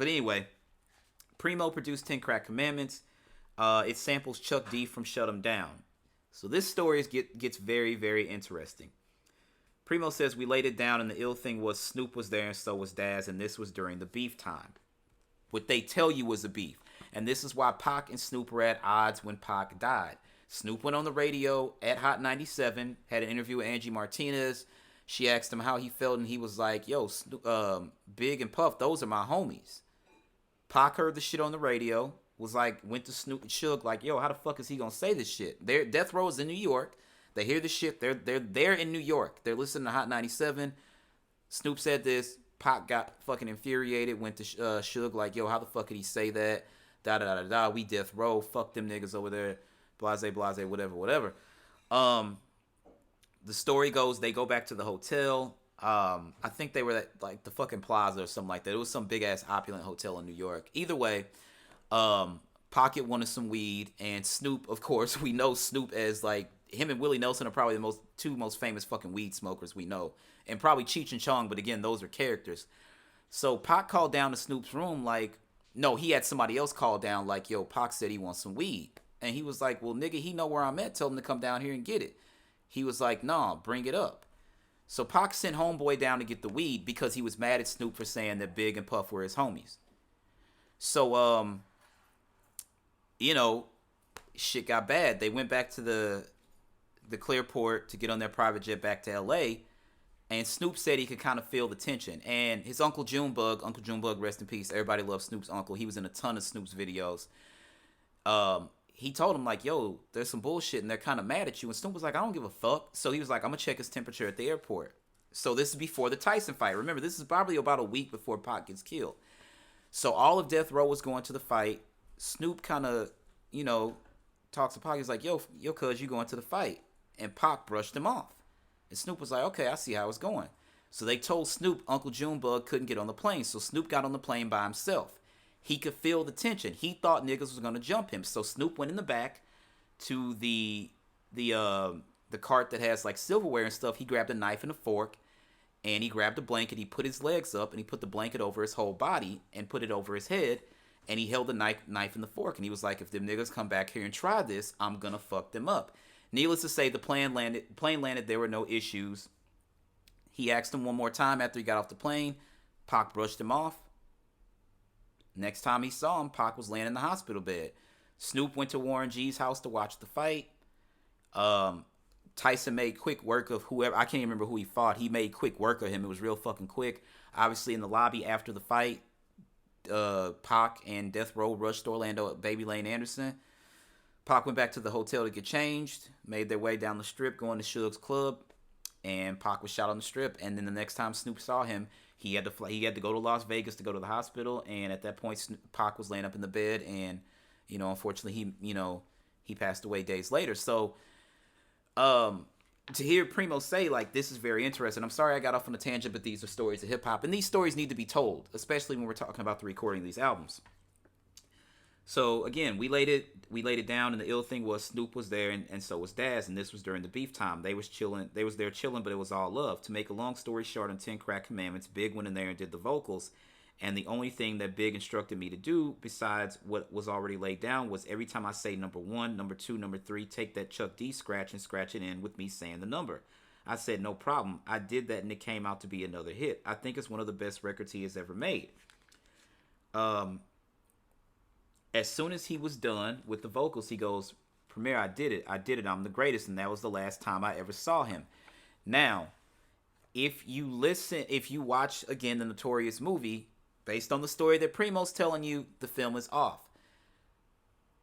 anyway, Primo produced 10 Crack Commandments. It samples Chuck D from Shut 'Em Down. So this story gets very, very interesting. Primo says we laid it down, and the ill thing was Snoop was there, and so was Daz, and this was during the beef time. What they tell you was a beef. And this is why Pac and Snoop were at odds when Pac died. Snoop went on the radio at Hot 97, had an interview with Angie Martinez. She asked him how he felt, and he was like, yo, Big and Puff, those are my homies. Pac heard the shit on the radio, was like, went to Snoop and Suge, like, yo, how the fuck is he gonna say this shit? Death Row is in New York. They hear the shit. They're in New York. They're listening to Hot 97. Snoop said this. Pac got fucking infuriated. Went to Suge like, yo, how the fuck could he say that? Da da da da. We Death Row. Fuck them niggas over there. Blase, blase, whatever. The story goes, they go back to the hotel. I think they were at like the fucking Plaza or something like that. It was some big ass opulent hotel in New York. Either way, Pocket wanted some weed, and Snoop, of course, we know Snoop as like, him and Willie Nelson are probably the two most famous fucking weed smokers we know. And probably Cheech and Chong, but again, those are characters. So Pac called down to Snoop's room like, no, he had somebody else call down like, yo, Pac said he wants some weed. And he was like, well, nigga, he know where I'm at. Tell him to come down here and get it. He was like, nah, bring it up. So Pac sent Homeboy down to get the weed because he was mad at Snoop for saying that Big and Puff were his homies. So, shit got bad. They went back to the Clearport to get on their private jet back to L.A., and Snoop said he could kind of feel the tension. And his Uncle Junebug, rest in peace. Everybody loves Snoop's uncle. He was in a ton of Snoop's videos. He told him, like, yo, there's some bullshit, and they're kind of mad at you. And Snoop was like, I don't give a fuck. So he was like, I'm going to check his temperature at the airport. So this is before the Tyson fight. Remember, this is probably about a week before Pac gets killed. So all of Death Row was going to the fight. Snoop kind of, talks to Pac. He's like, yo, cuz, you going to the fight. And Pac brushed him off. And Snoop was like, okay, I see how it's going. So they told Snoop Uncle Junebug couldn't get on the plane. So Snoop got on the plane by himself. He could feel the tension. He thought niggas was going to jump him. So Snoop went in the back to the cart that has like silverware and stuff. He grabbed a knife and a fork. And he grabbed a blanket. He put his legs up and he put the blanket over his whole body and put it over his head. And he held the knife and the fork. And he was like, if them niggas come back here and try this, I'm going to fuck them up. Needless to say, the plane landed. There were no issues. He asked him one more time after he got off the plane. Pac brushed him off. Next time he saw him, Pac was laying in the hospital bed. Snoop went to Warren G's house to watch the fight. Tyson made quick work of whoever. I can't even remember who he fought. He made quick work of him. It was real fucking quick. Obviously, in the lobby after the fight, Pac and Death Row rushed Orlando at Baby Lane Anderson. Pac went back to the hotel to get changed, made their way down the strip, going to Suge's club, and Pac was shot on the strip. And then the next time Snoop saw him, he had to fly, he had to go to Las Vegas to go to the hospital. And at that point, Pac was laying up in the bed, and unfortunately, he passed away days later. So, to hear Primo say like this is very interesting. I'm sorry I got off on a tangent, but these are stories of hip hop, and these stories need to be told, especially when we're talking about the recording of these albums. So again, we laid it down, and the ill thing was Snoop was there, and so was Daz, and this was during the beef time. They was there chilling, but it was all love. To make a long story short, on 10 Crack Commandments, Big went in there and did the vocals, and the only thing that Big instructed me to do, besides what was already laid down, was every time I say number 1, number 2, number 3, take that Chuck D scratch and scratch it in with me saying the number. I said, no problem. I did that, and it came out to be another hit. I think it's one of the best records he has ever made. As soon as he was done with the vocals, he goes, Premier, I did it. I'm the greatest. And that was the last time I ever saw him. Now, if you watch, again, the Notorious movie, based on the story that Primo's telling you, the film is off.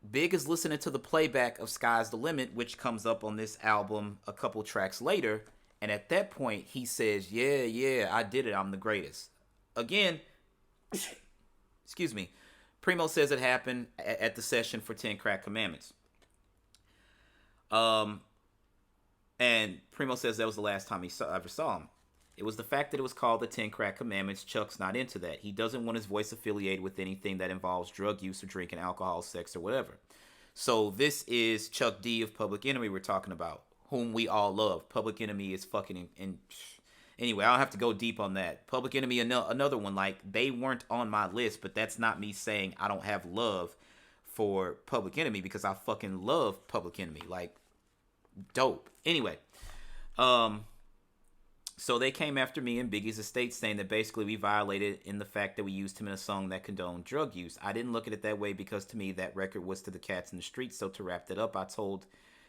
Big is listening to the playback of Sky's the Limit, which comes up on this album a couple tracks later. And at that point, he says, yeah, I did it. I'm the greatest. Again, excuse me. Primo says it happened at the session for 10 Crack Commandments. And Primo says that was the last time he ever saw him. It was the fact that it was called the 10 Crack Commandments. Chuck's not into that. He doesn't want his voice affiliated with anything that involves drug use or drinking alcohol, sex, or whatever. So this is Chuck D of Public Enemy we're talking about, whom we all love. Public Enemy is fucking... Anyway, I don't have to go deep on that. Public Enemy, another one. Like, they weren't on my list, but that's not me saying I don't have love for Public Enemy, because I fucking love Public Enemy. Like, Dope. Anyway, um, so they came after me and Biggie's estate, saying that basically we violated in the fact that we used him in a song that condoned drug use. I didn't look at it that way because to me that record was to the cats in the streets. So to wrap that up, I told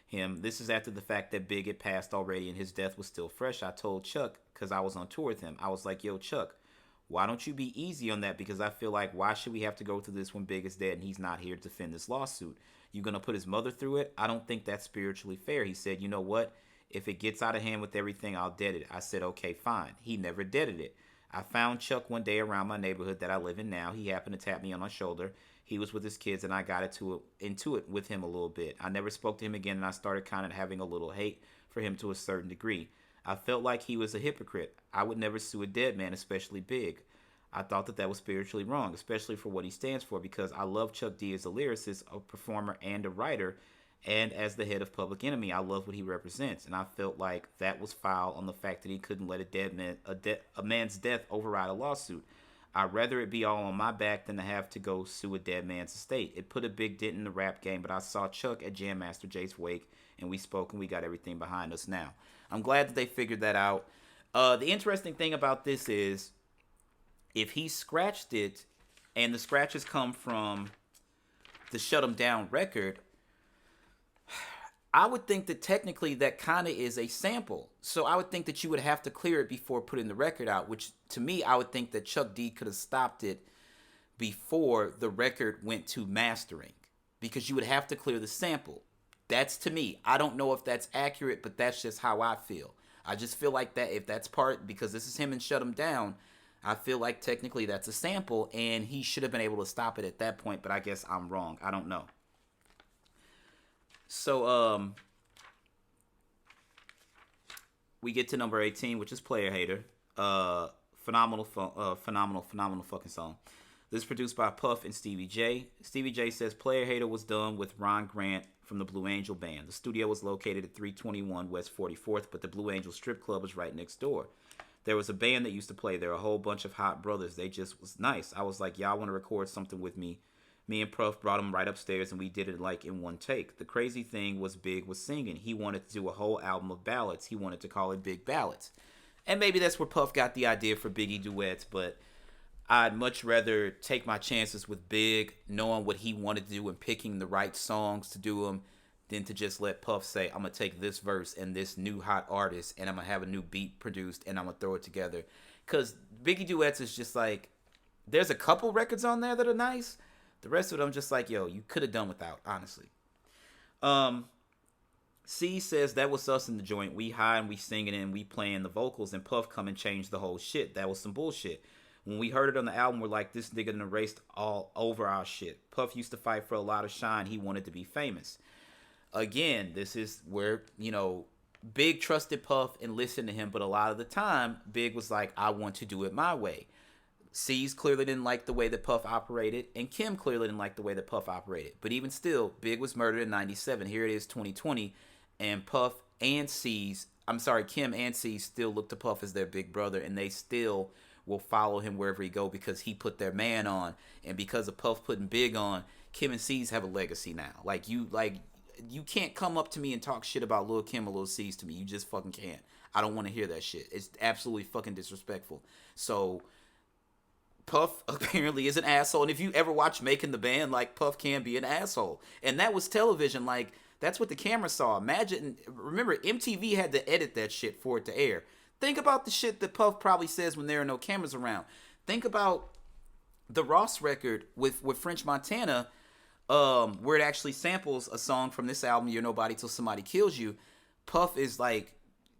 him this is after the fact that Big had passed already and his death was still fresh. I told Chuck, because I was on tour with him, I was like, yo, Chuck, why don't you be easy on that? Because I feel like, why should we have to go through this when Big is dead and he's not here to defend this lawsuit? You gonna put his mother through it? I don't think that's spiritually fair. He said, you know what? If it gets out of hand with everything, I'll dead it. I said, okay, fine. He never deaded it. I found Chuck one day around my neighborhood that I live in now. He happened to tap me on my shoulder. He was with his kids, and I got into it with him a little bit. I never spoke to him again, and I started kind of having a little hate for him to a certain degree. I felt like he was a hypocrite. I would never sue a dead man, especially Big. I thought that was spiritually wrong, especially for what he stands for, because I love Chuck D as a lyricist, a performer, and a writer, and as the head of Public Enemy. I love what he represents, and I felt like that was foul on the fact that he couldn't let a man's death override a lawsuit. I'd rather it be all on my back than to have to go sue a dead man's estate. It put a big dent in the rap game, but I saw Chuck at Jam Master Jay's wake, and we spoke, and we got everything behind us now. I'm glad that they figured that out. The interesting thing about this is, if he scratched it, and the scratches come from the Shut 'Em Down record, I would think that technically that kind of is a sample. So I would think that you would have to clear it before putting the record out, which to me, I would think that Chuck D could have stopped it before the record went to mastering, because you would have to clear the sample. That's to me. I don't know if that's accurate, but that's just how I feel. I just feel like that if that's part, because this is him and Shut 'Em Down, I feel like technically that's a sample and he should have been able to stop it at that point, but I guess I'm wrong. I don't know. So, we get to number 18, which is Player Hater. Phenomenal fucking song. This is produced by Puff and Stevie J. Stevie J says Player Hater was done with Ron Grant from the Blue Angel Band. The studio was located at 321 West 44th, but the Blue Angel strip club was right next door. There was a band that used to play there, a whole bunch of hot brothers. They just was nice. I was like, y'all want to record something with me? Me and Puff brought him right upstairs, and we did it like in one take. The crazy thing was Big was singing. He wanted to do a whole album of ballads. He wanted to call it Big Ballads. And maybe that's where Puff got the idea for Biggie duets, but I'd much rather take my chances with Big, knowing what he wanted to do and picking the right songs to do them, than to just let Puff say, I'm going to take this verse and this new hot artist, and I'm going to have a new beat produced, and I'm going to throw it together. Because Biggie duets is just like, there's a couple records on there that are nice. The rest of them just like, yo, you could have done without, honestly. C says, that was us in the joint. We high and we singing and we playing the vocals, and Puff come and change the whole shit. That was some bullshit. When we heard it on the album, we're like, this nigga done erased all over our shit. Puff used to fight for a lot of shine. He wanted to be famous. Again, this is where, Big trusted Puff and listened to him, but a lot of the time, Big was like, I want to do it my way. C's clearly didn't like the way that Puff operated, and Kim clearly didn't like the way that Puff operated. But even still, Big was murdered in 97. Here it is, 2020, and Kim and C's still look to Puff as their big brother, and they still will follow him wherever he go because he put their man on. And because of Puff putting Big on, Kim and C's have a legacy now. You can't come up to me and talk shit about Lil Kim or Lil C's to me. You just fucking can't. I don't want to hear that shit. It's absolutely fucking disrespectful. So Puff apparently is an asshole, and if you ever watch Making the Band, Puff can be an asshole, and that was television. That's what the camera saw. Remember, MTV had to edit that shit for it to air. Think about the shit that Puff probably says when there are no cameras around. Think about the Ross record with French Montana, where it actually samples a song from this album, You're Nobody Till Somebody Kills You. Puff is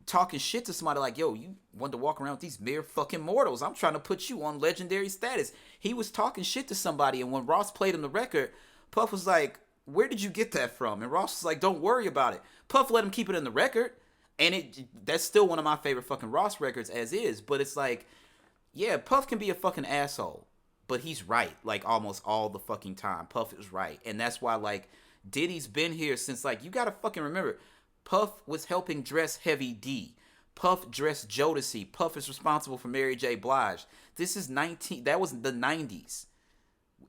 talking shit to somebody like, yo, you want to walk around with these mere fucking mortals. I'm trying to put you on legendary status. He was talking shit to somebody, and when Ross played him the record, Puff was like, where did you get that from? And Ross was like, don't worry about it. Puff let him keep it in the record, and that's still one of my favorite fucking Ross records as is, but it's like, yeah, Puff can be a fucking asshole, but he's right, almost all the fucking time. Puff is right, and that's why, Diddy's been here since, you gotta fucking remember, Puff was helping dress Heavy D. Puff dressed Jodeci. Puff is responsible for Mary J. Blige. That was the 90s.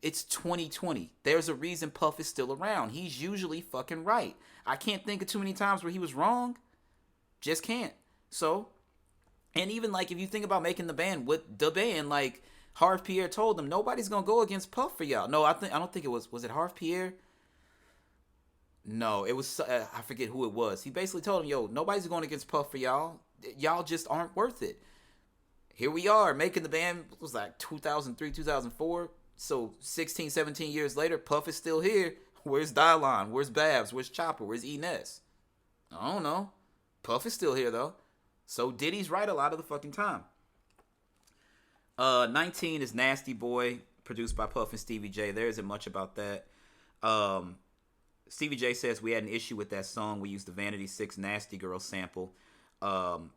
It's 2020. There's a reason Puff is still around. He's usually fucking right. I can't think of too many times where he was wrong. Just can't. So, and even like if you think about making the band, with the band, like Harv Pierre told them, nobody's gonna go against Puff for y'all. No, I don't think it was it Harv Pierre? No, it was I forget who it was. He basically told him, yo, nobody's going against Puff for y'all. Y'all just aren't worth it. Here we are making the band. It was like 2003, 2004. So 16, 17 years later, Puff is still here. Where's Dylon? Where's Babs? Where's Chopper? Where's Inez? I don't know. Puff is still here though. So Diddy's right a lot of the fucking time. 19 is Nasty Boy, produced by Puff and Stevie J. There isn't much about that. Stevie J says we had an issue with that song. We used the Vanity 6 Nasty Girl sample. And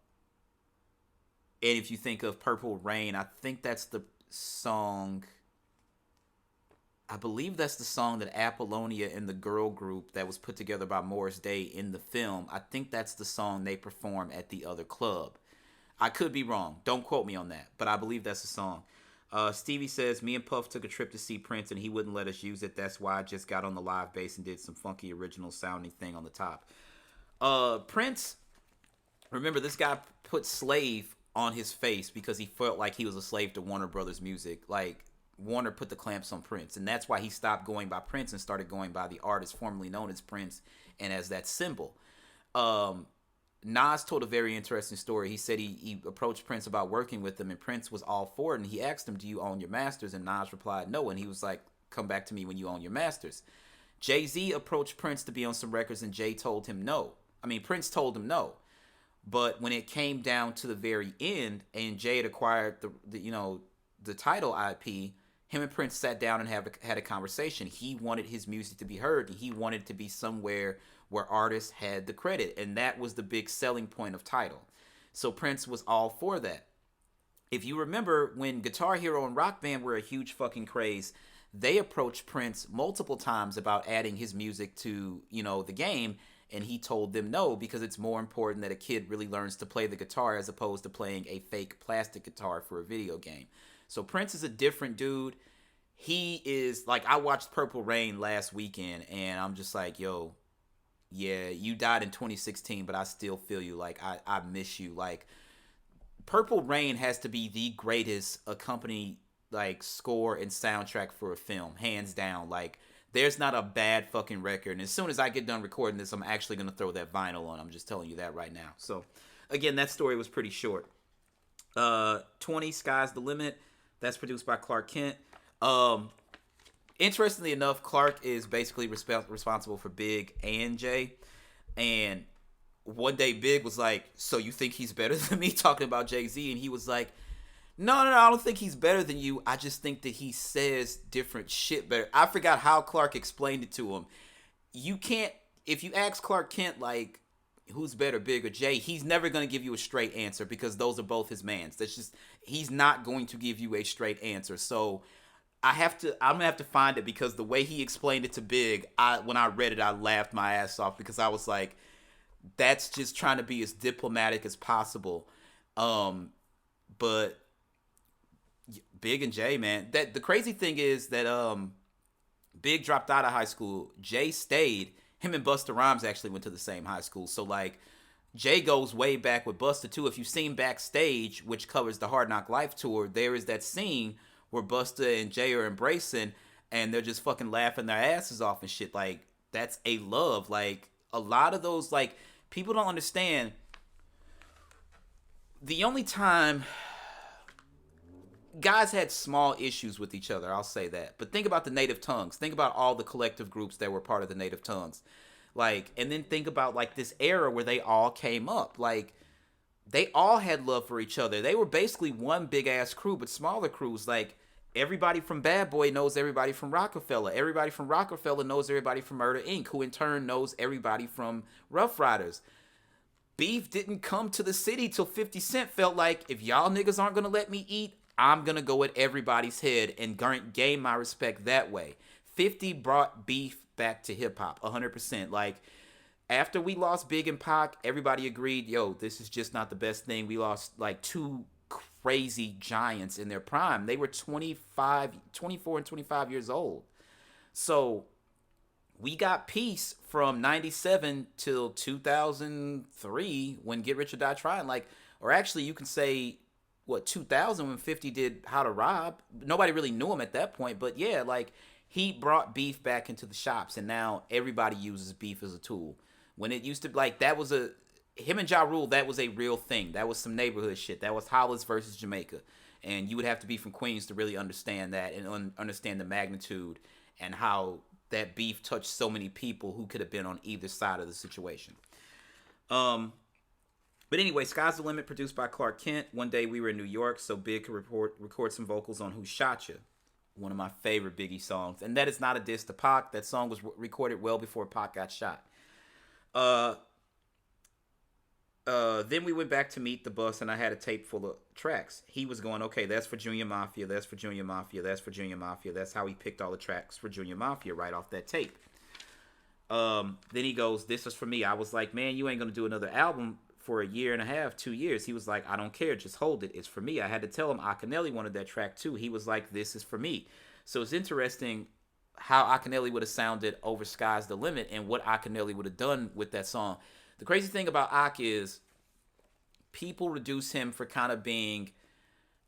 if you think of Purple Rain, I think that's the song. I believe that's the song that Apollonia and the girl group that was put together by Morris Day in the film. I think that's the song they perform at the other club. I could be wrong. Don't quote me on that. But I believe that's the song. Stevie says, me and Puff took a trip to see Prince and he wouldn't let us use it. That's why I just got on the live bass and did some funky original sounding thing on the top. Prince, remember this guy put slave on his face because he felt like he was a slave to Warner Brothers music. Like, Warner put the clamps on Prince, and that's why he stopped going by Prince and started going by the artist formerly known as Prince and as that symbol. Nas told a very interesting story. He said he approached Prince about working with him, and Prince was all for it, and he asked him, do you own your masters? And Nas replied, no, and he was like, come back to me when you own your masters. Jay-Z approached Prince to be on some records, and Jay told him no. I mean, Prince told him no. But when it came down to the very end, and Jay had acquired the title IP, him and Prince sat down and had a conversation. He wanted his music to be heard, and he wanted to be somewhere where artists had the credit, and that was the big selling point of Tidal. So Prince was all for that. If you remember, when Guitar Hero and Rock Band were a huge fucking craze, they approached Prince multiple times about adding his music to, the game, and he told them no, because it's more important that a kid really learns to play the guitar as opposed to playing a fake plastic guitar for a video game. So Prince is a different dude. He is, like, I watched Purple Rain last weekend, and I'm just like, yo, yeah, you died in 2016, but I still feel you. Like, I miss you. Like, Purple Rain has to be the greatest accompanied, like, score and soundtrack for a film, hands down. Like, there's not a bad fucking record. And as soon as I get done recording this, I'm actually going to throw that vinyl on. I'm just telling you that right now. So, again, that story was pretty short. 20, Sky's the Limit. That's produced by Clark Kent. Interestingly enough, Clark is basically responsible for Big and Jay. And one day Big was like, so you think he's better than me, talking about Jay-Z? And he was like, no, I don't think he's better than you. I just think that he says different shit better. I forgot how Clark explained it to him. You can't, if you ask Clark Kent, like, who's better, Big or Jay, he's never going to give you a straight answer because those are both his mans. That's just, he's not going to give you a straight answer. So I'm going to have to find it, because the way he explained it to Big, when I read it, I laughed my ass off, because I was like, that's just trying to be as diplomatic as possible. But Big and Jay, man, that the crazy thing is that Big dropped out of high school, Jay stayed. Him and Busta Rhymes actually went to the same high school. So, like, Jay goes way back with Busta, too. If you've seen Backstage, which covers the Hard Knock Life tour, there is that scene where Busta and Jay are embracing, and they're just fucking laughing their asses off and shit. Like, that's a love. Like, a lot of those, like, people don't understand. The only time guys had small issues with each other, I'll say that. But think about the Native Tongues. Think about all the collective groups that were part of the Native Tongues. Like, and then think about, like, this era where they all came up. Like, they all had love for each other. They were basically one big-ass crew, but smaller crews. Like, everybody from Bad Boy knows everybody from Rockefeller. Everybody from Rockefeller knows everybody from Murder, Inc., who in turn knows everybody from Rough Riders. Beef didn't come to the city till 50 Cent felt like, if y'all niggas aren't going to let me eat, I'm going to go at everybody's head and gain my respect that way. 50 brought beef back to hip-hop, 100%. Like, after we lost Big and Pac, everybody agreed, yo, this is just not the best thing. We lost, like, two crazy giants in their prime. They were 25, 24, and 25 years old. So we got peace from 97 till 2003 when Get Rich or Die Trying. Like, or actually, you can say, what, 2000 when 50 did How to Rob. Nobody really knew him at that point. But yeah, like, he brought beef back into the shops. And now everybody uses beef as a tool. When it used to, like, that was a, him and Ja Rule, that was a real thing. That was some neighborhood shit. That was Hollis versus Jamaica. And you would have to be from Queens to really understand that and understand the magnitude and how that beef touched so many people who could have been on either side of the situation. But anyway, Sky's the Limit, produced by Clark Kent. One day we were in New York, so Big could record some vocals on Who Shot Ya, one of my favorite Biggie songs. And that is not a diss to Pac. That song was recorded well before Pac got shot. Then we went back to Meet the Bus, and I had a tape full of tracks. He was going, okay, that's for Junior Mafia, that's for Junior Mafia, that's for Junior Mafia. That's how he picked all the tracks for Junior Mafia right off that tape. Then he goes, this is for me. I was like, man, you ain't going to do another album for a year and a half, 2 years. He was like, I don't care, just hold it. It's for me. I had to tell him Akinelli wanted that track too. He was like, this is for me. So it's interesting how Akinelli would have sounded over Sky's the Limit and what Akinelli would have done with that song. The crazy thing about Ak is people reduce him for kind of being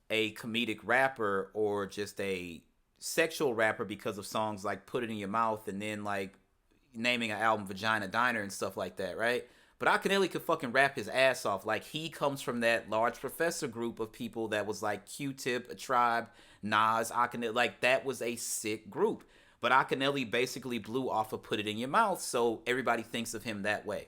a comedic rapper or just a sexual rapper because of songs like Put It In Your Mouth and then like naming an album Vagina Diner and stuff like that, right? But Akinelli could fucking rap his ass off. Like, he comes from that Large Professor group of people that was like Q-Tip, A Tribe, Nas, Akinelli. Like, that was a sick group. But Akinelli basically blew off of Put It In Your Mouth, so everybody thinks of him that way.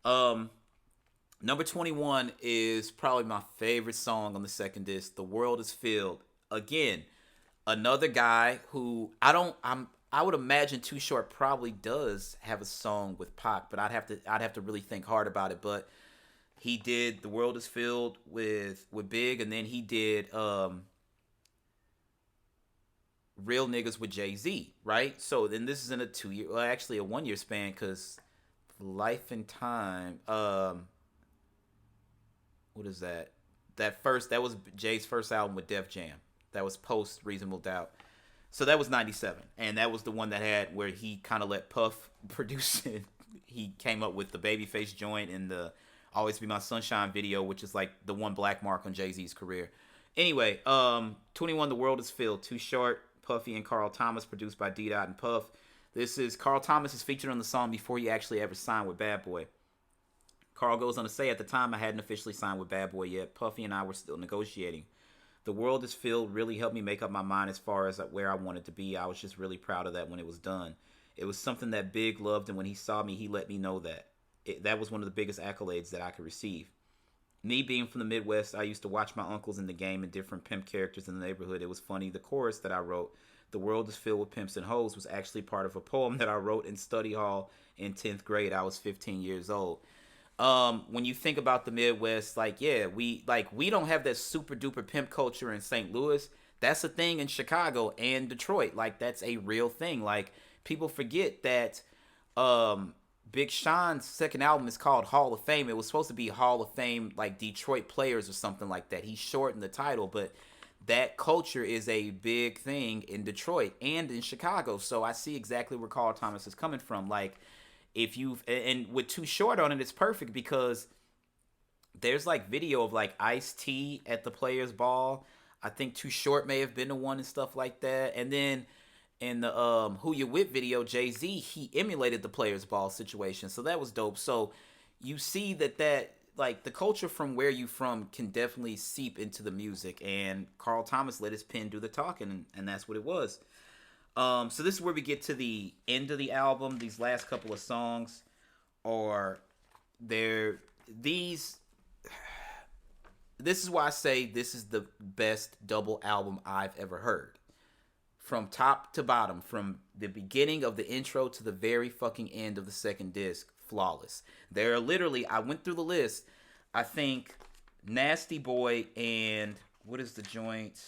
Number 21 is probably my favorite song on the second disc, The World Is Filled. Again, another guy who I would imagine Too Short probably does have a song with Pac, but I'd have to really think hard about it. But he did The World Is Filled with Big, and then he did Real Niggas with Jay-Z, right? So then this is in a 2 year, well, actually a 1 year span, because Life and Time, what is that? That was Jay's first album with Def Jam. That was post Reasonable Doubt. So that was 97. And that was the one that had where he kind of let Puff produce it. He came up with the Babyface joint and the Always Be My Sunshine video, which is like the one black mark on Jay-Z's career. Anyway, 21, The World Is Filled. Too Short, Puffy and Karl Thomas, produced by D-Dot and Puff. Karl Thomas is featured on the song before he actually ever signed with Bad Boy. Karl goes on to say, at the time I hadn't officially signed with Bad Boy yet. Puffy and I were still negotiating. The World Is Filled really helped me make up my mind as far as where I wanted to be. I was just really proud of that when it was done. It was something that Big loved, and when he saw me, he let me know that. That was one of the biggest accolades that I could receive. Me being from the Midwest, I used to watch my uncles in the game and different pimp characters in the neighborhood. It was funny. The chorus that I wrote, The World Is Filled with Pimps and Hoes, was actually part of a poem that I wrote in study hall in 10th grade. I was 15 years old. When you think about the Midwest, like, yeah, we don't have that super duper pimp culture in St. Louis. That's a thing in Chicago and Detroit. Like, that's a real thing. Like, people forget that Big Sean's second album is called Hall of Fame. It was supposed to be Hall of Fame, like Detroit Players or something like that. He shortened the title, but that culture is a big thing in Detroit and in Chicago. So I see exactly where Karl Thomas is coming from. Like, and with Too Short on it, it's perfect because there's like video of like Ice-T at the Players Ball. I think Too Short may have been the one and stuff like that. And then in the Who You With video, Jay-Z, he emulated the Players Ball situation. So that was dope. So you see that like the culture from where you from can definitely seep into the music. And Karl Thomas let his pen do the talking, and that's what it was. So this is where we get to the end of the album. These last couple of songs are this is why I say this is the best double album I've ever heard. From top to bottom, from the beginning of the intro to the very fucking end of the second disc, flawless. There are literally, I went through the list, I think Nasty Boy and what is the joint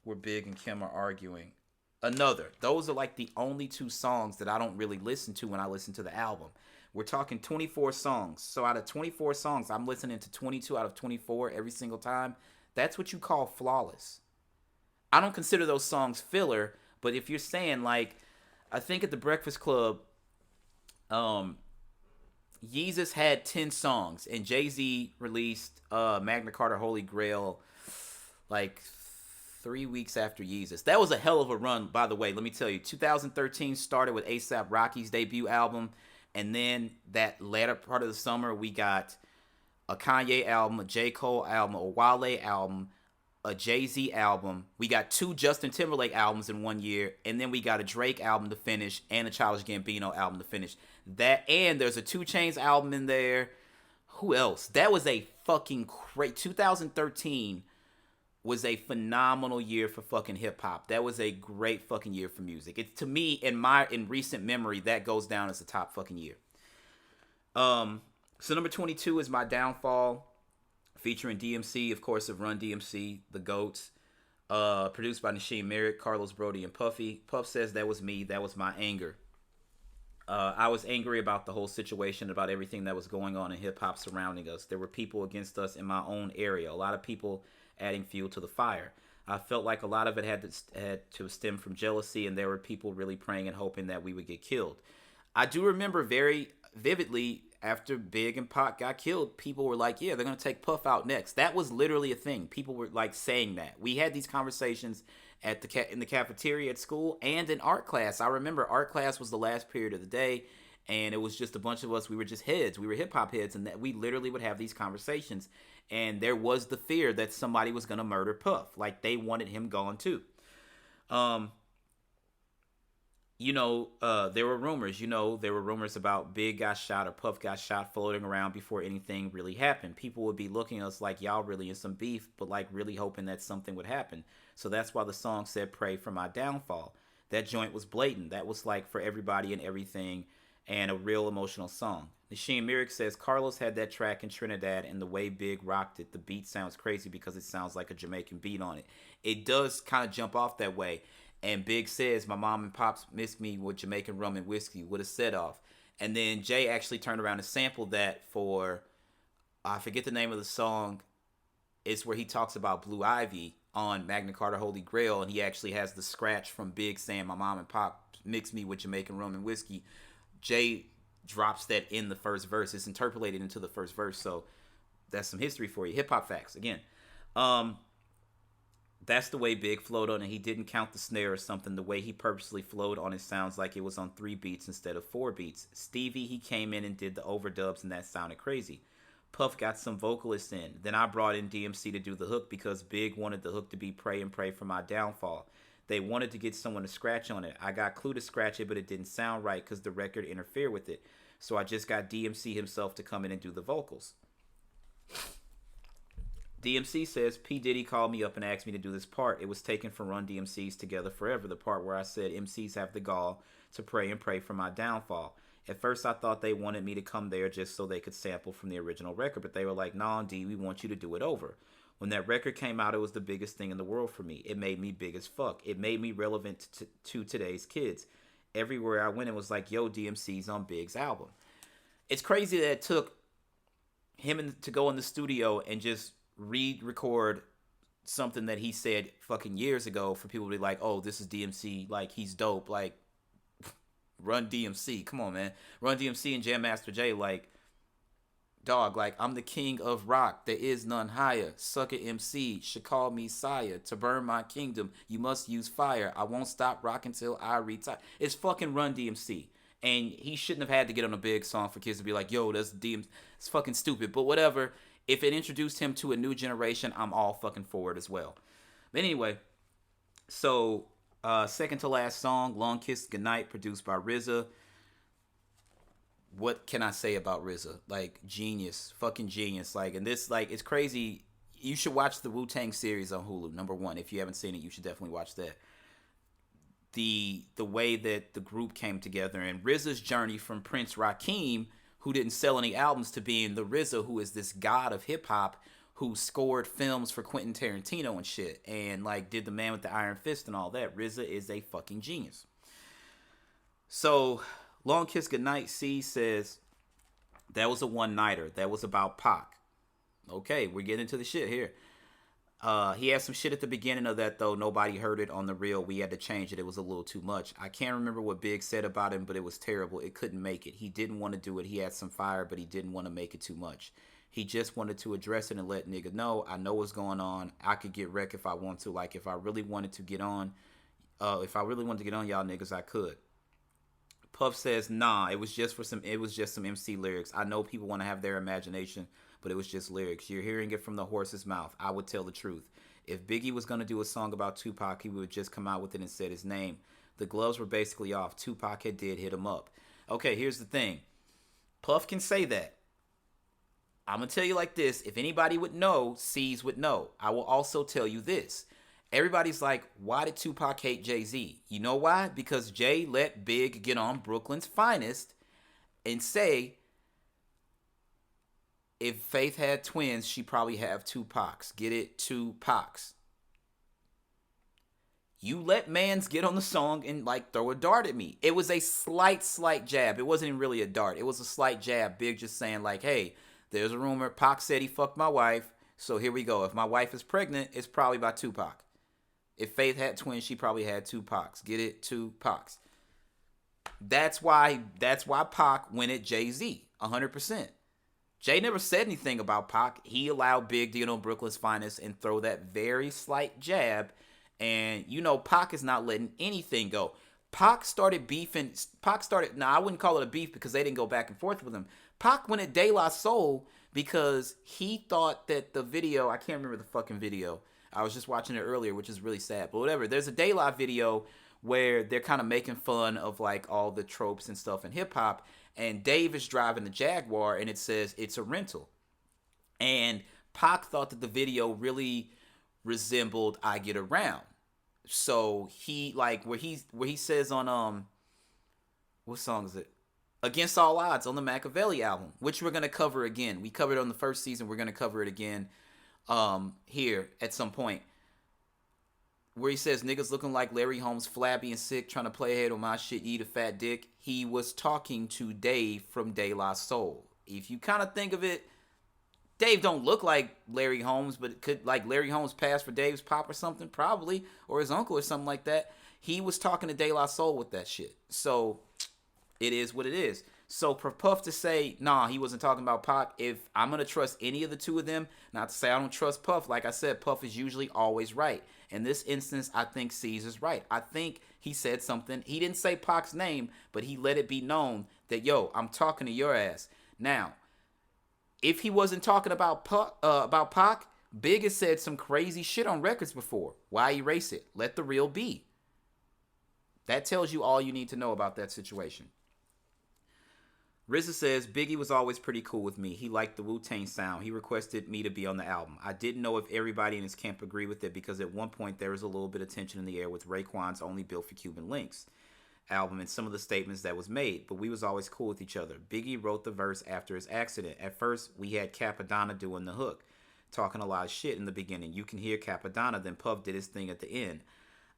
where Big and Kim are arguing? Another. Those are like the only two songs that I don't really listen to when I listen to the album. We're talking 24 songs. So out of 24 songs, I'm listening to 22 out of 24 every single time. That's what you call flawless. I don't consider those songs filler, but if you're saying like, I think at the Breakfast Club, um, Yeezus had 10 songs, and Jay-Z released Magna Carta Holy Grail like 3 weeks after Yeezus. That was a hell of a run, by the way. Let me tell you, 2013 started with A$AP Rocky's debut album, and then that latter part of the summer, we got a Kanye album, a J. Cole album, a Wale album, a Jay-Z album. We got 2 Justin Timberlake albums in 1 year, and then we got a Drake album to finish and a Childish Gambino album to finish. That, and there's a 2 Chainz album in there. Who else? That was a fucking great 2013 was a phenomenal year for fucking hip hop. That was a great fucking year for music. It, to me, in recent memory, that goes down as the top fucking year. So number 22 is My Downfall, featuring DMC, of course, of Run DMC, the GOATs. Produced by Nasheem Merrick, Carlos Brody, and Puffy. Puff says, that was me, that was my anger. I was angry about the whole situation, about everything that was going on in hip-hop surrounding us. There were people against us in my own area. A lot of people adding fuel to the fire. I felt like a lot of it had to stem from jealousy, and there were people really praying and hoping that we would get killed. I do remember very vividly, after Big and Pac got killed, people were like, yeah, they're going to take Puff out next. That was literally a thing. People were like saying that. We had these conversations at in the cafeteria at school and in art class. I remember art class was the last period of the day, and it was just a bunch of us. We were just heads. We were hip-hop heads, and that we literally would have these conversations. And there was the fear that somebody was going to murder Puff. Like, they wanted him gone, too. There were rumors. There were rumors about Big got shot or Puff got shot floating around before anything really happened. People would be looking at us like, y'all really in some beef, but like really hoping that something would happen. So that's why the song said, pray for my downfall. That joint was blatant. That was like for everybody and everything, and a real emotional song. Nasheem Merrick says, Carlos had that track in Trinidad, and the way Big rocked it, the beat sounds crazy because it sounds like a Jamaican beat on it. It does kind of jump off that way. And Big says, my mom and pops missed me with Jamaican rum and whiskey, with a set off. And then Jay actually turned around and sampled that for, I forget the name of the song. It's where he talks about Blue Ivy on Magna Carta Holy Grail, and he actually has the scratch from Big saying, my mom and pop mixed me with Jamaican rum and whiskey. Jay drops that in the first verse. It's interpolated into the first verse. So that's some history for you. Hip hop facts again. That's the way Big flowed on it. He didn't count the snare or something. The way he purposely flowed on it sounds like it was on 3 beats instead of 4 beats. Stevie, he came in and did the overdubs, and that sounded crazy. Puff got some vocalists in. Then I brought in DMC to do the hook because Big wanted the hook to be pray and pray for my downfall. They wanted to get someone to scratch on it. I got Clue to scratch it, but it didn't sound right because the record interfered with it. So I just got DMC himself to come in and do the vocals. DMC says, P. Diddy called me up and asked me to do this part. It was taken from Run DMC's Together Forever, the part where I said MCs have the gall to pray and pray for my downfall. At first, I thought they wanted me to come there just so they could sample from the original record, but they were like, nah, D, we want you to do it over. When that record came out, it was the biggest thing in the world for me. It made me big as fuck. It made me relevant to today's kids. Everywhere I went, it was like, yo, DMC's on Big's album. It's crazy that it took him to go in the studio and just record something that he said fucking years ago for people to be like, oh, this is DMC, like, he's dope, like, Run DMC, come on, man. Run DMC and Jam Master Jay, like, dog, like, I'm the king of rock, there is none higher, sucker MC, should call me sire, to burn my kingdom, you must use fire, I won't stop rocking till I retire. It's fucking Run DMC, and he shouldn't have had to get on a Big song for kids to be like, yo, that's DMC, it's fucking stupid, but whatever. If it introduced him to a new generation, I'm all fucking for it as well. But anyway, so second to last song, Long Kiss Goodnight, produced by RZA. What can I say about RZA? Like, genius, fucking genius. Like, and this, like, it's crazy. You should watch the Wu-Tang series on Hulu. Number 1, if you haven't seen it, you should definitely watch that. The way that the group came together and RZA's journey from Prince Rakeem, who didn't sell any albums, to being the RZA, who is this god of hip-hop, who scored films for Quentin Tarantino and shit, and, like, did The Man with the Iron Fist and all that. RZA is a fucking genius. So, Long Kiss Goodnight, C says, That was a one-nighter. That was about Pac. Okay, we're getting into the shit here. He had some shit at the beginning of that though. Nobody heard it on the reel. We had to change it. It was a little too much. I can't remember what Big said about him, but it was terrible. It couldn't make it. He didn't want to do it. He had some fire, but he didn't want to make it too much. He just wanted to address it and let nigga know, I know what's going on. I could get wrecked if I want to. Like if I really wanted to get on, if I really wanted to get on y'all niggas, I could. Puff says, nah, it was just some MC lyrics. I know people want to have their imagination, but it was just lyrics. You're hearing it from the horse's mouth. I would tell the truth. If Biggie was going to do a song about Tupac, he would just come out with it and said his name. The gloves were basically off. Tupac did hit him up. Okay, here's the thing. Puff can say that. I'm going to tell you like this. If anybody would know, C's would know. I will also tell you this. Everybody's like, why did Tupac hate Jay-Z? You know why? Because Jay let Big get on Brooklyn's Finest and say, if Faith had twins, she probably have two Pacs. Get it? Two Pacs. You let mans get on the song and like throw a dart at me. It was a slight jab. It wasn't even really a dart. It was a slight jab. Big just saying like, hey, there's a rumor. Pac said he fucked my wife. So here we go. If my wife is pregnant, it's probably by Tupac. If Faith had twins, she probably had two Pacs. Get it? Two Pacs. That's why Pac went at Jay-Z. 100%. Jay never said anything about Pac. He allowed Big to get on Brooklyn's Finest and throw that very slight jab. And, you know, Pac is not letting anything go. Pac started beefing. Now, I wouldn't call it a beef because they didn't go back and forth with him. Pac went at De La Soul because he thought that the video, I can't remember the fucking video. I was just watching it earlier, which is really sad. But whatever. There's a De La video where they're kind of making fun of like all the tropes and stuff in hip hop. And Dave is driving the Jaguar and it says it's a rental. And Pac thought that the video really resembled I Get Around. So he like where he says on what song is it? Against All Odds on the Machiavelli album, which we're gonna cover again. We covered it on the first season, we're gonna cover it again here at some point. Where he says niggas looking like Larry Holmes, flabby and sick, trying to play ahead on my shit, eat a fat dick. He was talking to Dave from De La Soul. If you kind of think of it, Dave don't look like Larry Holmes, but could like Larry Holmes pass for Dave's pop or something? Probably. Or his uncle or something like that. He was talking to De La Soul with that shit. So, it is what it is. So, for Puff to say, nah, he wasn't talking about Pac, if I'm going to trust any of the two of them, not to say I don't trust Puff, like I said, Puff is usually always right. In this instance, I think C's is right. I think he said something. He didn't say Pac's name, but he let it be known that, yo, I'm talking to your ass. Now, if he wasn't talking about Pac, Big has said some crazy shit on records before. Why erase it? Let the real be. That tells you all you need to know about that situation. RZA says, Biggie was always pretty cool with me. He liked the Wu-Tang sound. He requested me to be on the album. I didn't know if everybody in his camp agreed with it because at one point there was a little bit of tension in the air with Raekwon's Only Built for Cuban Links album and some of the statements that was made, but we was always cool with each other. Biggie wrote the verse after his accident. At first, we had Capadonna doing the hook, talking a lot of shit in the beginning. You can hear Capadonna, then Puff did his thing at the end.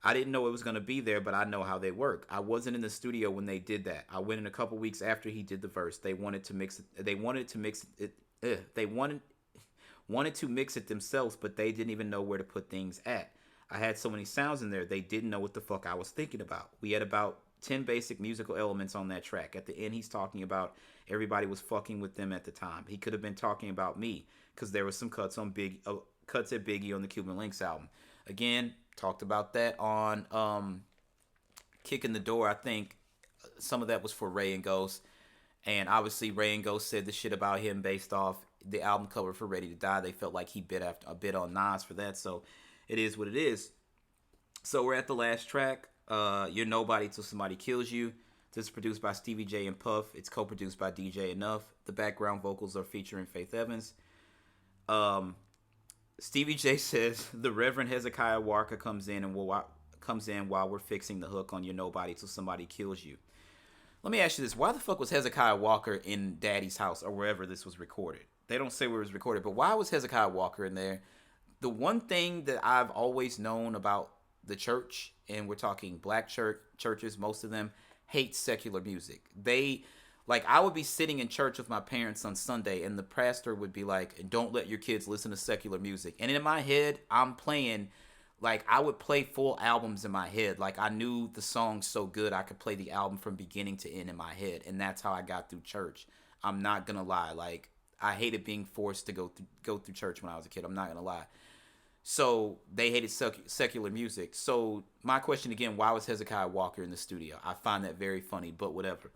I didn't know it was going to be there, but I know how they work. I wasn't in the studio when they did that. I went in a couple weeks after he did the verse. They wanted to mix it. They wanted to mix it. They wanted to mix it themselves, but they didn't even know where to put things at. I had so many sounds in there, they didn't know what the fuck I was thinking about. We had about 10 basic musical elements on that track. At the end, he's talking about everybody was fucking with them at the time. He could have been talking about me because there was some cuts at Biggie on the Cuban Links album. Again, talked about that on Kicking the Door. I think some of that was for Ray and Ghost. And obviously Ray and Ghost said the shit about him based off the album cover for Ready to Die. They felt like he bit on Nas for that. So it is what it is. So we're at the last track. You're Nobody Till Somebody Kills You. This is produced by Stevie J and Puff. It's co-produced by DJ Enough. The background vocals are featuring Faith Evans. Stevie J says the Reverend Hezekiah Walker comes in while we're fixing the hook on You're Nobody Till Somebody Kills You. Let me ask you this. Why the fuck was Hezekiah Walker in Daddy's house or wherever this was recorded? They don't say where it was recorded, but why was Hezekiah Walker in there? The one thing that I've always known about the church, and we're talking black churches, most of them hate secular music. They Like, I would be sitting in church with my parents on Sunday, and the pastor would be like, "Don't let your kids listen to secular music." And in my head, I'm playing, like, I would play full albums in my head. Like, I knew the song so good, I could play the album from beginning to end in my head, and that's how I got through church. I'm not gonna lie. Like, I hated being forced to go through church when I was a kid. I'm not gonna lie. So they hated secular music. So my question again: why was Hezekiah Walker in the studio? I find that very funny, but whatever.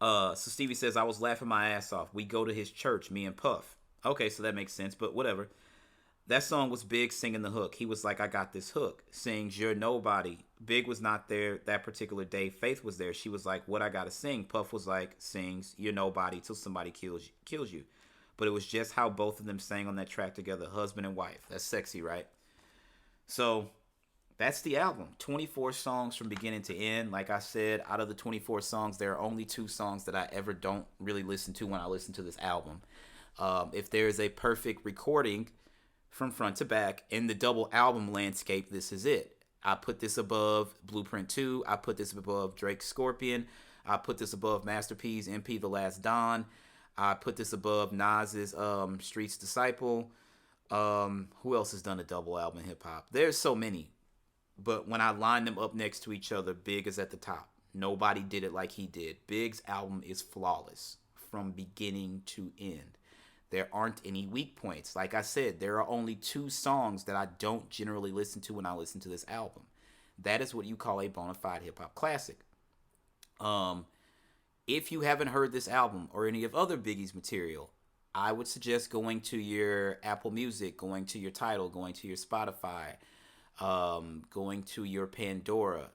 So Stevie says, I was laughing my ass off. We go to his church, me and Puff. Okay, so that makes sense, but whatever. That song was Big singing the hook. He was like, I got this hook. Sings You're Nobody. Big was not there that particular day. Faith was there. She was like, what I gotta sing. Puff was like, sings You're Nobody till somebody kills you. But it was just how both of them sang on that track together, husband and wife. That's sexy, right? So that's the album. 24 songs from beginning to end. Like I said, out of the 24 songs, there are only two songs that I ever don't really listen to when I listen to this album. If there is a perfect recording from front to back in the double album landscape, this is it. I put this above Blueprint 2. I put this above Drake's Scorpion. I put this above Master P's MP The Last Don. I put this above Nas's Streets Disciple. Who else has done a double album in hip hop? There's so many. But when I line them up next to each other, Big is at the top. Nobody did it like he did. Big's album is flawless from beginning to end. There aren't any weak points. Like I said, there are only two songs that I don't generally listen to when I listen to this album. That is what you call a bona fide hip hop classic. If you haven't heard this album or any of other Biggie's material, I would suggest going to your Apple Music, going to your Tidal, going to your Spotify, going to your Pandora.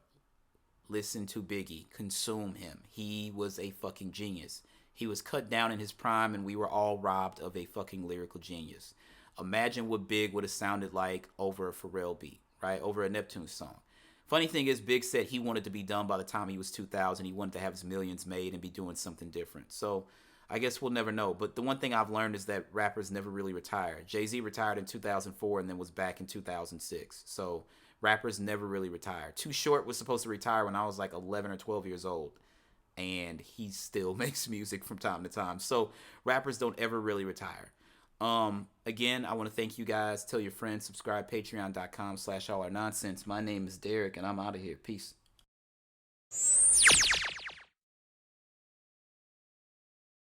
Listen to Biggie. Consume him. He was a fucking genius. He was cut down in his prime, and we were all robbed of a fucking lyrical genius. Imagine what Big would have sounded like over a Pharrell beat, right? Over a Neptune song. Funny thing is, Big said he wanted to be done by the time he was 2000. He wanted to have his millions made and be doing something different. So I guess we'll never know. But the one thing I've learned is that rappers never really retire. Jay-Z retired in 2004 and then was back in 2006. So rappers never really retire. Too Short was supposed to retire when I was like 11 or 12 years old. And he still makes music from time to time. So rappers don't ever really retire. Again, I want to thank you guys. Tell your friends, subscribe, patreon.com/allournonsense. My name is Derek, and I'm out of here. Peace.